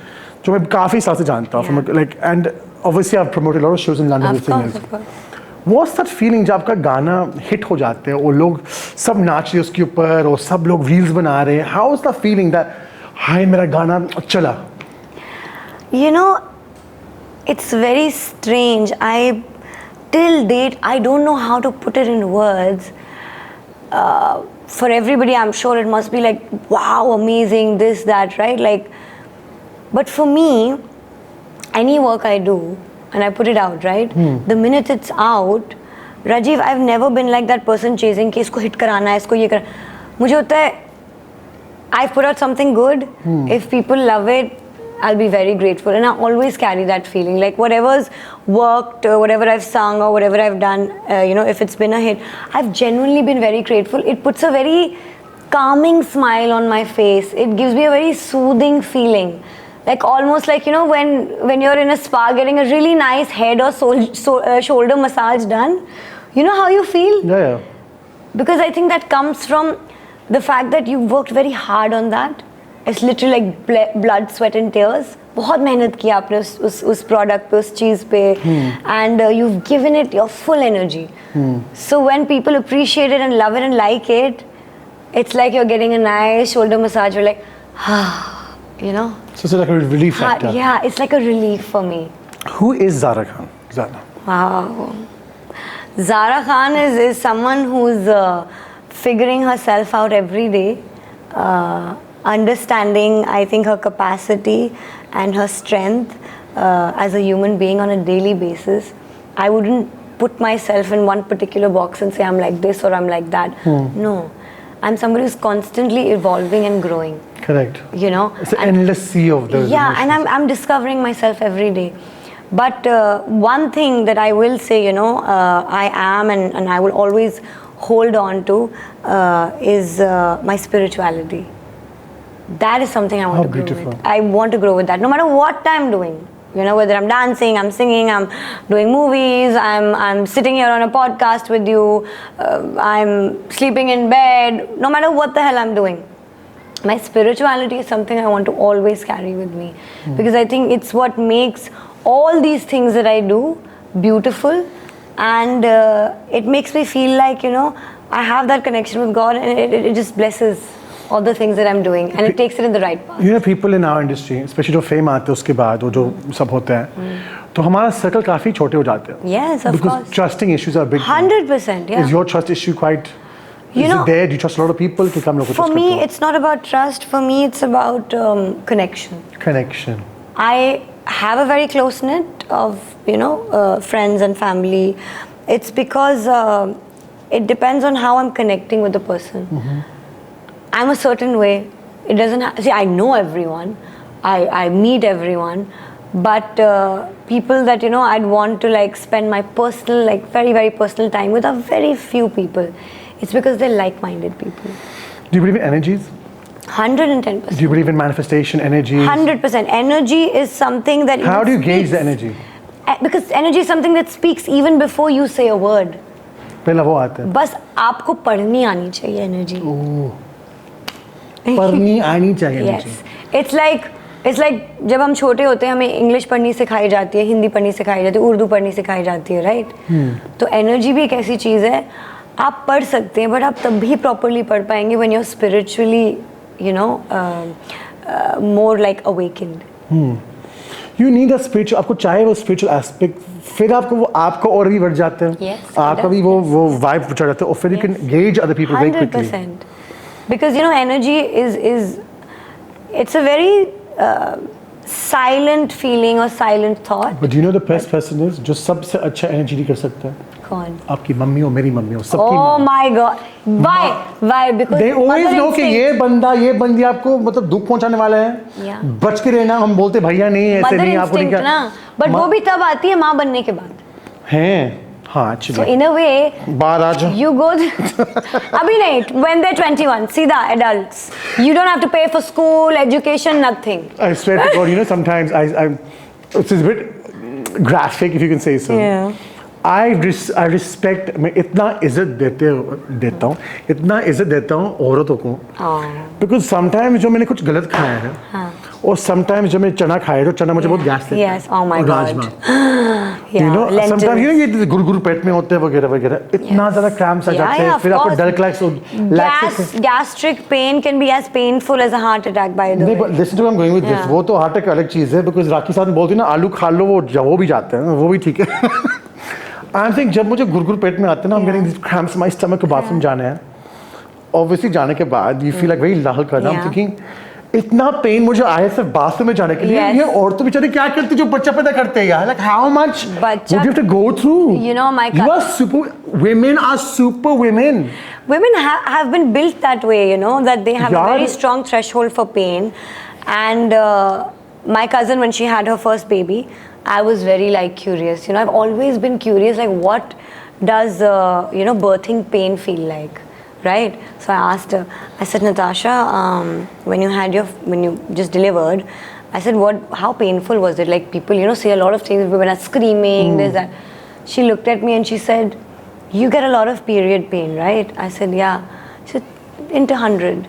[SPEAKER 1] जो मैं काफी साल से जानता हूँ. Like and obviously I've promoted a lot of shows in London with singers.
[SPEAKER 2] Of course.
[SPEAKER 1] What's that feeling जब आपका गाना hit हो जाते हैं और लोग सब नाच रहे हैं उसके ऊपर और सब लोग reels बना रहे हैं? How is the feeling that हाय मेरा गाना चला?
[SPEAKER 2] You know, it's very strange. Till date, I don't know how to put it in words. For everybody, I'm sure it must be like, wow, amazing, this, that, right? Like, but for me, any work I do, and I put it out, right? The minute it's out, Rajiv, I've never been like that person chasing कि इसको hit कराना है, इसको ये कर. मुझे होता है, I've put out something good. If people love it, I'll be very grateful, and I always carry that feeling. Like whatever's worked, whatever I've sung or whatever I've done, you know, if it's been a hit, I've genuinely been very grateful. It puts a very calming smile on my face. It gives me a very soothing feeling, like almost like, you know, when you're in a spa getting a really nice head or shoulder massage done. You know how you feel?
[SPEAKER 1] Yeah.
[SPEAKER 2] Because I think that comes from the fact that you worked very hard on that. It's literally like blood, sweat and tears. बहुत मेहनत की आपने उस product पे, उस चीज़ पे, and you've given it your full energy. So when people appreciate it and love it and like it, it's like you're getting a nice shoulder massage. You're like, you know.
[SPEAKER 1] So it's like a relief factor.
[SPEAKER 2] Yeah, it's like a relief for me.
[SPEAKER 1] Who is Zahrah Khan? Zahrah.
[SPEAKER 2] Wow. Zahrah Khan is someone who's figuring herself out every day. Understanding, I think, her capacity and her strength as a human being on a daily basis. I wouldn't put myself in one particular box and say I'm like this or I'm like that. No, I'm somebody who's constantly evolving and growing.
[SPEAKER 1] Correct.
[SPEAKER 2] You know,
[SPEAKER 1] it's an endless sea of those.
[SPEAKER 2] Yeah,
[SPEAKER 1] emotions.
[SPEAKER 2] and I'm discovering myself every day. But one thing that I will say, you know, I am and I will always hold on to is my spirituality. That is something I want to grow with. I want to grow with that, no matter what I'm doing. You know, whether I'm dancing, I'm singing, I'm doing movies, I'm sitting here on a podcast with you, I'm sleeping in bed. No matter what the hell I'm doing, my spirituality is something I want to always carry with me, because I think it's what makes all these things that I do beautiful, and it makes me feel like, you know, I have that connection with God, and it just blesses all the things that I'm doing, and it takes it in the right path.
[SPEAKER 1] You know, people in our industry, especially जो fame आते हैं उसके बाद वो जो सब होते हैं, तो हमारा circle काफी छोटे हो जाते हैं.
[SPEAKER 2] Yes, of
[SPEAKER 1] because
[SPEAKER 2] course.
[SPEAKER 1] Trusting issues are big.
[SPEAKER 2] 100%, yeah.
[SPEAKER 1] Is your trust issue quite?
[SPEAKER 2] You
[SPEAKER 1] is
[SPEAKER 2] know,
[SPEAKER 1] it there? Do you trust a lot of people to come look at
[SPEAKER 2] For me, it's not about trust. For me, it's about connection.
[SPEAKER 1] Connection.
[SPEAKER 2] I have a very close knit of, you know, friends and family. It's because it depends on how I'm connecting with the person. I'm a certain way. It doesn't see, I know everyone. I meet everyone. But people that, you know, I'd want to like spend my personal, like very, very personal time with are very few people. It's because they're like-minded people.
[SPEAKER 1] Do you believe in energies?
[SPEAKER 2] 110%.
[SPEAKER 1] Do you believe in manifestation, energy?
[SPEAKER 2] 100%. Energy is something that.
[SPEAKER 1] How do you gauge
[SPEAKER 2] speaks.
[SPEAKER 1] the energy?
[SPEAKER 2] Because energy is something that speaks even before you say a word.
[SPEAKER 1] पहला वो आता है.
[SPEAKER 2] बस आपको पढ़नी आनी चाहिए energy.
[SPEAKER 1] पढ़नी आनी चाहिए energy.
[SPEAKER 2] Yes. It's like जब हम छोटे होते हैं हमें इंग्लिश पढ़नी सिखाई जाती है, हिंदी पढ़नी सिखाई जाती है, उर्दू पढ़नी सिखाई जाती है, राइट? तो एनर्जी भी एक ऐसी चीज़ है, आप पढ़ सकते हैं बट आप तब भी प्रॉपरली पढ़ पाएंगे when you're spiritually, you know, more like awakened.
[SPEAKER 1] You need a spiritual, आपको चाहिए वो spiritual aspect, फिर आपको और भी बढ़ जाते हैं.
[SPEAKER 2] Yes,
[SPEAKER 1] आपका भी वो vibe चढ़ जाता है और फिर you can gauge other people very quickly.
[SPEAKER 2] 100%. Because you know energy is it's a very silent feeling or silent thought.
[SPEAKER 1] But do you know the best person is जो सबसे अच्छा energy नहीं कर सकता है?
[SPEAKER 2] कौन?
[SPEAKER 1] आपकी मम्मी और मेरी मम्मी और सबकी.
[SPEAKER 2] Oh my God! Why? Because
[SPEAKER 1] they always
[SPEAKER 2] mother
[SPEAKER 1] know कि
[SPEAKER 2] instinct.
[SPEAKER 1] ये बंदी आपको मतलब दुख पहुंचाने वाला है.
[SPEAKER 2] Yeah.
[SPEAKER 1] बच के रहना. हम बोलते भैया नहीं ऐसे
[SPEAKER 2] Mother
[SPEAKER 1] नहीं आपको नहीं
[SPEAKER 2] instinct ना. But वो भी तब आती है माँ बनने के बाद.
[SPEAKER 1] हैं. हाँ
[SPEAKER 2] So
[SPEAKER 1] actually.
[SPEAKER 2] in a way,
[SPEAKER 1] बाहर आ जाओ.
[SPEAKER 2] you go. अभी नहीं. When they're 21, सीधा adults. You don't have to pay for school, education, nothing.
[SPEAKER 1] I swear to God, you know, sometimes it's a bit graphic if you can say so.
[SPEAKER 2] Yeah.
[SPEAKER 1] I respect, मैं इतना इज्जत देता हूँ औरतों को. Because sometimes जो मैंने कुछ गलत खाया है, और sometimes जो मैं चना खाया है, जो चना मुझे बहुत गैस देता है.
[SPEAKER 2] Yes, oh my God.
[SPEAKER 1] Rajma.
[SPEAKER 2] Yeah,
[SPEAKER 1] You know,
[SPEAKER 2] lentils.
[SPEAKER 1] sometimes you know ये गुरगुर पेट में होते हैं वगैरह. इतना ज़्यादा cramps आ जाते हैं. फिर आपको डर lakhs.
[SPEAKER 2] Gastric pain can be as painful as a heart attack, by the way.
[SPEAKER 1] नहीं, but listen to where I'm going with this. वो तो हार्ट अटैक अलग चीज़ है. Because राखी साहब बोलती है ना आलू खा लो वो भी जाते हैं. वो भी ठीक है. I think जब मुझे गुरगुर पेट में आते हैं ना, I'm getting these cramps in my stomach, bathroom जाने हैं. Obviously जाने के बाद you feel like very लाल कर रहा. I'm thinking इतना पेन मुझे आया सिर्फ बाथरूम में जाने के लिए. ये औरतें बेचारी क्या करती जो बच्चा पैदा करते हैं यार. Like how much would you have to go through?
[SPEAKER 2] You know,
[SPEAKER 1] you are super. Women are super women.
[SPEAKER 2] Women have been built that way, you know, that they have a very strong threshold for pain. And my cousin, when she had her first baby, I was very like curious. You know, I've always been curious, like what does you know, birthing pain feel like, right? So I asked her. I said, Natasha, when you just delivered, I said, how painful was it? Like people, you know, say a lot of things. Women are screaming. There's that. She looked at me and she said, you get a lot of period pain, right? I said, yeah. She said, into 100.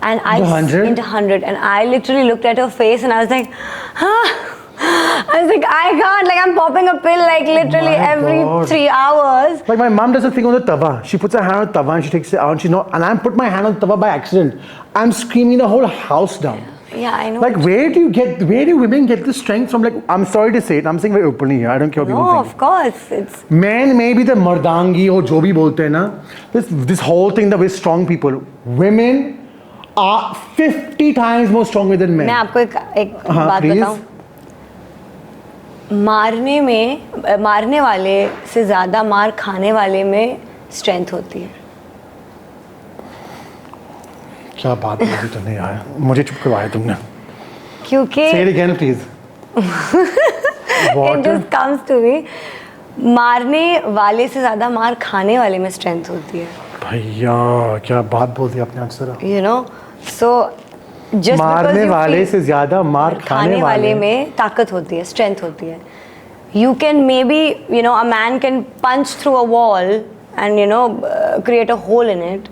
[SPEAKER 2] And into 100. And I literally looked at her face and I was like, huh? I was like, I can't. Like I'm popping a pill like literally every 3 hours.
[SPEAKER 1] Like my mom does a thing on the tawa. She puts her hand on the tawa and she takes it out. And she's not. And I put my hand on the tawa by accident. I'm screaming the whole house down.
[SPEAKER 2] Yeah, I know.
[SPEAKER 1] Like where do women get the strength from? Like I'm sorry to say it. I'm saying very openly here. I don't care what people think.
[SPEAKER 2] No, of course. It's
[SPEAKER 1] men may be the mardangi or jo bhi bolte hai na. This whole thing that we're strong people. Women are 50 times more stronger than men.
[SPEAKER 2] मैं आपको एक बात बताऊं. मारने वाले से ज़्यादा मार खाने वाले में स्ट्रेंथ होती है.
[SPEAKER 1] क्या बात बोली तुमने यार. मुझे चुप करवाया तुमने.
[SPEAKER 2] क्योंकि
[SPEAKER 1] Say it again, please.
[SPEAKER 2] It just comes to me. मारने वाले से ज़्यादा मार खाने वाले में स्ट्रेंथ होती है.
[SPEAKER 1] भैया क्या बात बोल दी आपने अक्सर.
[SPEAKER 2] You know, so just
[SPEAKER 1] मारने वाले से ज़्यादा मार खाने वाले
[SPEAKER 2] में ताकत होती है, स्ट्रेंथ होती है. You can maybe, you know, a man can punch through a wall and, you know, create a hole in it.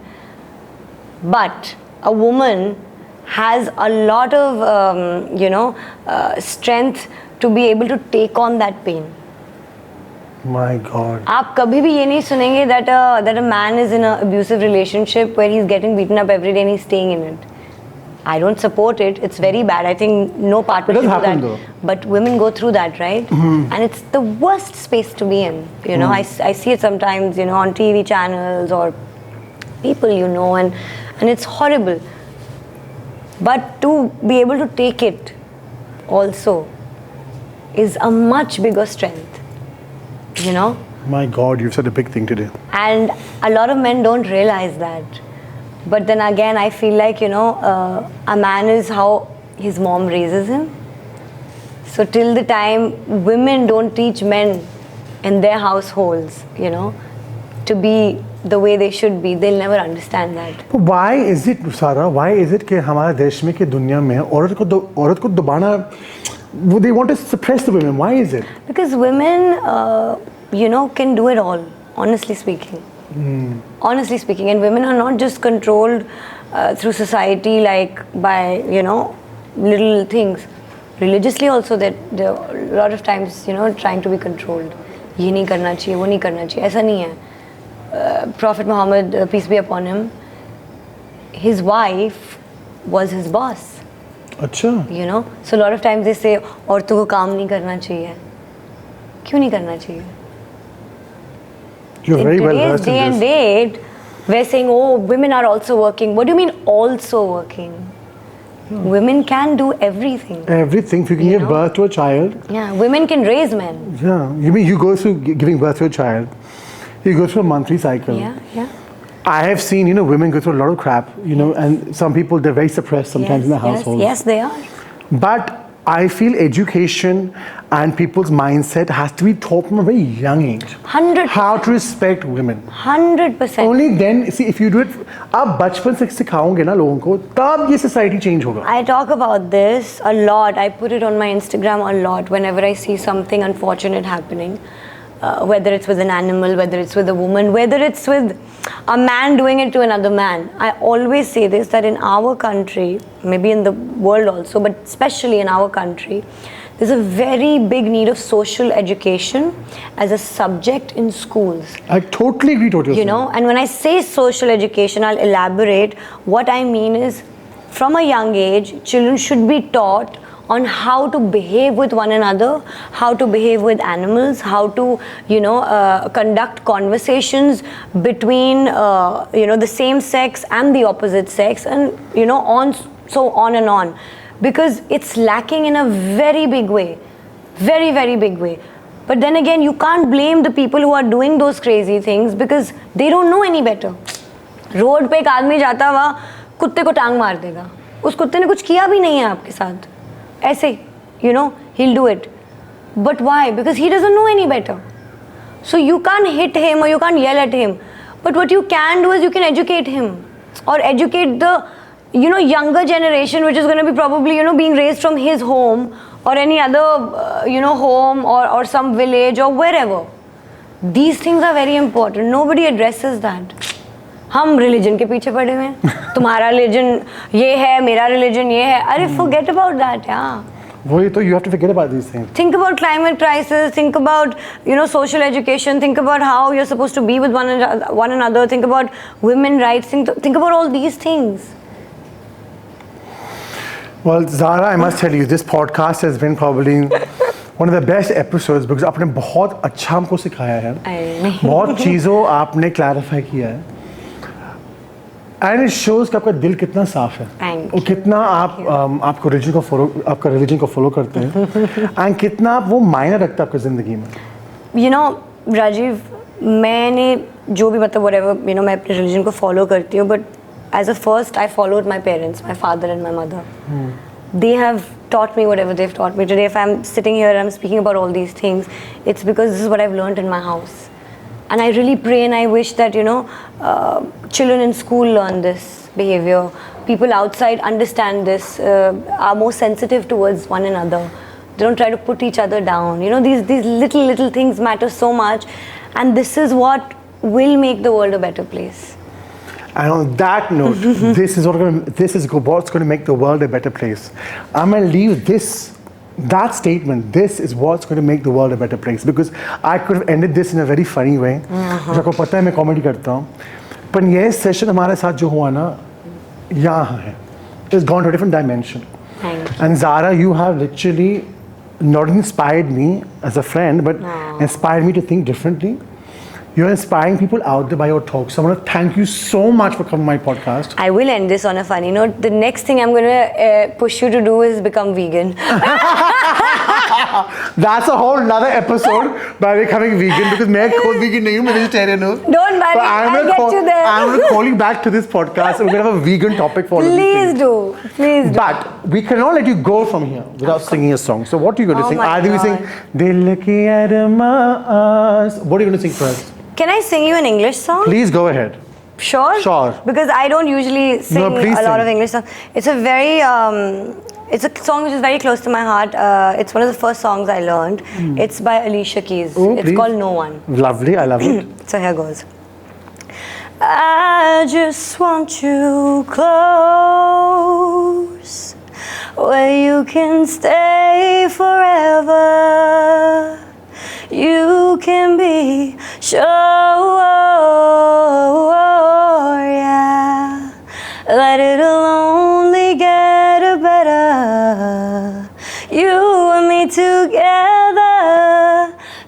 [SPEAKER 2] But a woman has a lot of, you know, strength to be able to take on that pain.
[SPEAKER 1] My God.
[SPEAKER 2] आप कभी भी ये नहीं सुनेंगे that a man is in an abusive relationship where he's getting beaten up every day and he's staying in it. I don't support it. It's very bad. I think no partner should do that. Though. But women go through that, right? Mm-hmm. And it's the worst space to be in. You know, I see it sometimes, you know, on TV channels or people you know, and it's horrible. But to be able to take it also is a much bigger strength. You know?
[SPEAKER 1] My God, you've said a big thing today.
[SPEAKER 2] And a lot of men don't realize that. But then again, I feel like, you know, a man is how his mom raises him. So till the time women don't teach men in their households, you know, to be the way they should be, they'll never understand that.
[SPEAKER 1] But why is it, Sarah? Why is it कि हमारे देश में कि दुनिया में औरत को दबाना, they want to suppress the women? Why is it?
[SPEAKER 2] Because women, can do it all. Honestly speaking. Honestly speaking, and women are not just controlled through society like by little things. Religiously also, that there are a lot of times trying to be controlled. ये नहीं करना चाहिए, वो नहीं करना चाहिए. ऐसा नहीं है. Prophet Muhammad, peace be upon him, his wife was his boss.
[SPEAKER 1] अच्छा.
[SPEAKER 2] So a lot of times they say औरतों को काम नहीं करना चाहिए. क्यों नहीं करना चाहिए?
[SPEAKER 1] You're very well
[SPEAKER 2] today's
[SPEAKER 1] versed
[SPEAKER 2] day
[SPEAKER 1] in
[SPEAKER 2] and
[SPEAKER 1] this.
[SPEAKER 2] date, we're saying, oh, women are also working. What do you mean also working? Women can do everything.
[SPEAKER 1] Everything. If you can give birth to a child.
[SPEAKER 2] Yeah, women can raise men.
[SPEAKER 1] Yeah. You mean you go through giving birth to a child, you go through a monthly cycle.
[SPEAKER 2] Yeah.
[SPEAKER 1] I have seen, women go through a lot of crap, and some people, they're very suppressed sometimes in the household.
[SPEAKER 2] Yes, they are.
[SPEAKER 1] But I feel education and people's mindset has to be taught from a very young age.
[SPEAKER 2] 100%.
[SPEAKER 1] How to respect women.
[SPEAKER 2] 100%.
[SPEAKER 1] Only then, see, if you do it, आप बचपन से सिखाओगे ना लोगों को, तब ये society change होगा.
[SPEAKER 2] I talk about this a lot. I put it on my Instagram a lot whenever I see something unfortunate happening. Whether it's with an animal, whether it's with a woman, whether it's with a man doing it to another man. I always say this, that in our country, maybe in the world also, but especially in our country, there's a very big need of social education as a subject in schools.
[SPEAKER 1] I totally agree with you.
[SPEAKER 2] And when I say social education, I'll elaborate. What I mean is, from a young age, children should be taught on how to behave with one another, how to behave with animals, how to, conduct conversations between, the same sex and the opposite sex, and, on and on. Because it's lacking in a very big way. Very, very big way. But then again, you can't blame the people who are doing those crazy things because they don't know any better. Road पे एक आदमी जाता हुआ कुत्ते को टांग मार देगा. उस कुत्ते ने कुछ किया भी नहीं है आपके साथ. ऐसे, he'll do it. But why? Because he doesn't know any better. So you can't hit him or you can't yell at him. But what you can do is you can educate him or educate the, younger generation, which is going to be probably, being raised from his home or any other, home or some village or wherever. These things are very important. Nobody addresses that. हम religion के पीछे पड़े हुए हैं. तुम्हारा religion ये है, मेरा रिलीजन ये है. अरे forget about that, yeah.
[SPEAKER 1] वही तो, you have to forget about these things.
[SPEAKER 2] Think about climate crisis. Think about social education. Think about how you're supposed to be with one another. Think about women rights. Think about all these things.
[SPEAKER 1] Well, Zahrah, I must tell you, this podcast has been probably one of the best episodes because आपने बहुत अच्छा हमको सिखाया है. बहुत चीज़ों आपने clarify किया है. And it shows कि आपका दिल कितना साफ है और कितना आपको रिलीजन को फॉलो करते हैं and कितना आप वो मायने रखता है आपकी ज़िंदगी में.
[SPEAKER 2] राजीव, मैंने जो भी whatever, मैं अपने रिलीजन को फॉलो करती हूँ, but as a first I followed my parents, my father and my mother. They have taught me whatever they've taught me. Today if I'm sitting here and I'm speaking about all these things, it's because this is what I've learned in my house. And I really pray and I wish that, children in school learn this behavior. People outside understand this, are more sensitive towards one another. They don't try to put each other down. These little things matter so much. And this is what will make the world a better place.
[SPEAKER 1] And on that note, this is what's going to make the world a better place. I'm going to leave that statement, this is what's going to make the world a better place, because I could have ended this in a very funny way. मुझे पता है मैं comedy करता हूँ, पर ये session हमारे साथ जो हुआ ना यहाँ है, it's gone to a different dimension. And Zahrah, you have literally not inspired me as a friend, but inspired me to think differently. You're inspiring people out there by your talk. So I want to thank you so much for coming to my podcast.
[SPEAKER 2] I will end this on a funny note. The next thing I'm going to push you to do is become vegan.
[SPEAKER 1] That's a whole another episode by becoming vegan, because मैं खुद vegan नहीं हूँ, मैं vegetarian हूँ.
[SPEAKER 2] Don't worry, I'll get you there.
[SPEAKER 1] I'm going to call you back to this podcast and we're going to have a vegan topic for all of these things.
[SPEAKER 2] Please do.
[SPEAKER 1] But we cannot let you go from here without singing a song. So what are you going to sing? Either we sing Dil Ki Armaans. What are you going to sing first?
[SPEAKER 2] Can I sing you an English song?
[SPEAKER 1] Please go ahead.
[SPEAKER 2] Sure?
[SPEAKER 1] Sure.
[SPEAKER 2] Because I don't usually sing
[SPEAKER 1] No, please
[SPEAKER 2] a lot
[SPEAKER 1] sing.
[SPEAKER 2] of English songs. It's a very, it's a song which is very close to my heart. It's one of the first songs I learned. It's by Alicia Keys.
[SPEAKER 1] Oh,
[SPEAKER 2] it's
[SPEAKER 1] please.
[SPEAKER 2] called No One.
[SPEAKER 1] Lovely, I love it.
[SPEAKER 2] So here goes. I just want you close, where you can stay forever. You can be sure, yeah, that it'll only get better. You and me together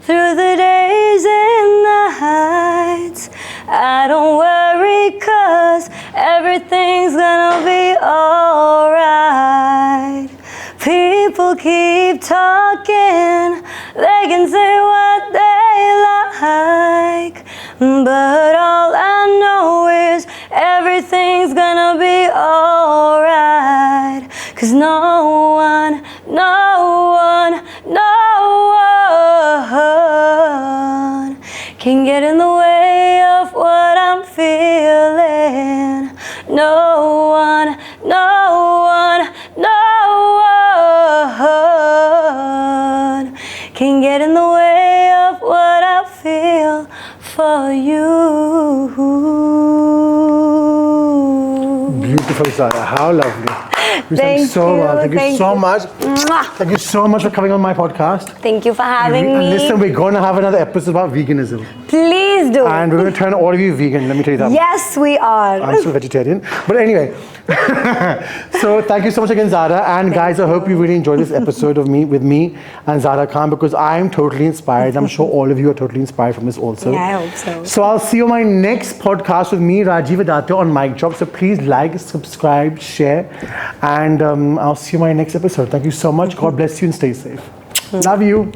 [SPEAKER 2] through the days and nights. I don't worry, 'cause everything's gonna be alright. People keep talking, they can say what they like, but all I know is everything's gonna be alright. 'Cause no one can get in the way of what I'm feeling. No one can get in the way of what I feel for you.
[SPEAKER 1] Beautiful, Zahrah. How lovely. You
[SPEAKER 2] Thank
[SPEAKER 1] sang so
[SPEAKER 2] you,
[SPEAKER 1] well. Thank you
[SPEAKER 2] thank
[SPEAKER 1] so
[SPEAKER 2] you.
[SPEAKER 1] much.
[SPEAKER 2] Mwah.
[SPEAKER 1] Thank you so much for coming on my podcast.
[SPEAKER 2] Thank you for having
[SPEAKER 1] And
[SPEAKER 2] me.
[SPEAKER 1] listen, we're going to have another episode about veganism.
[SPEAKER 2] Please do.
[SPEAKER 1] And we're going to turn all of you vegan, let me tell you that.
[SPEAKER 2] Yes, we are.
[SPEAKER 1] I'm still vegetarian. But anyway, so thank you so much again, Zahrah. And guys, I hope you really enjoyed this episode of me with me and Zahrah Khan, because I'm totally inspired. I'm sure all of you are totally inspired from this also.
[SPEAKER 2] Yeah, I hope so.
[SPEAKER 1] So I'll see you on my next podcast with me, Rajiv Adatia, on Mic Drop. So please like, subscribe, share, and I'll see you in my next episode. Thank you so much. God bless you and stay safe. Love you.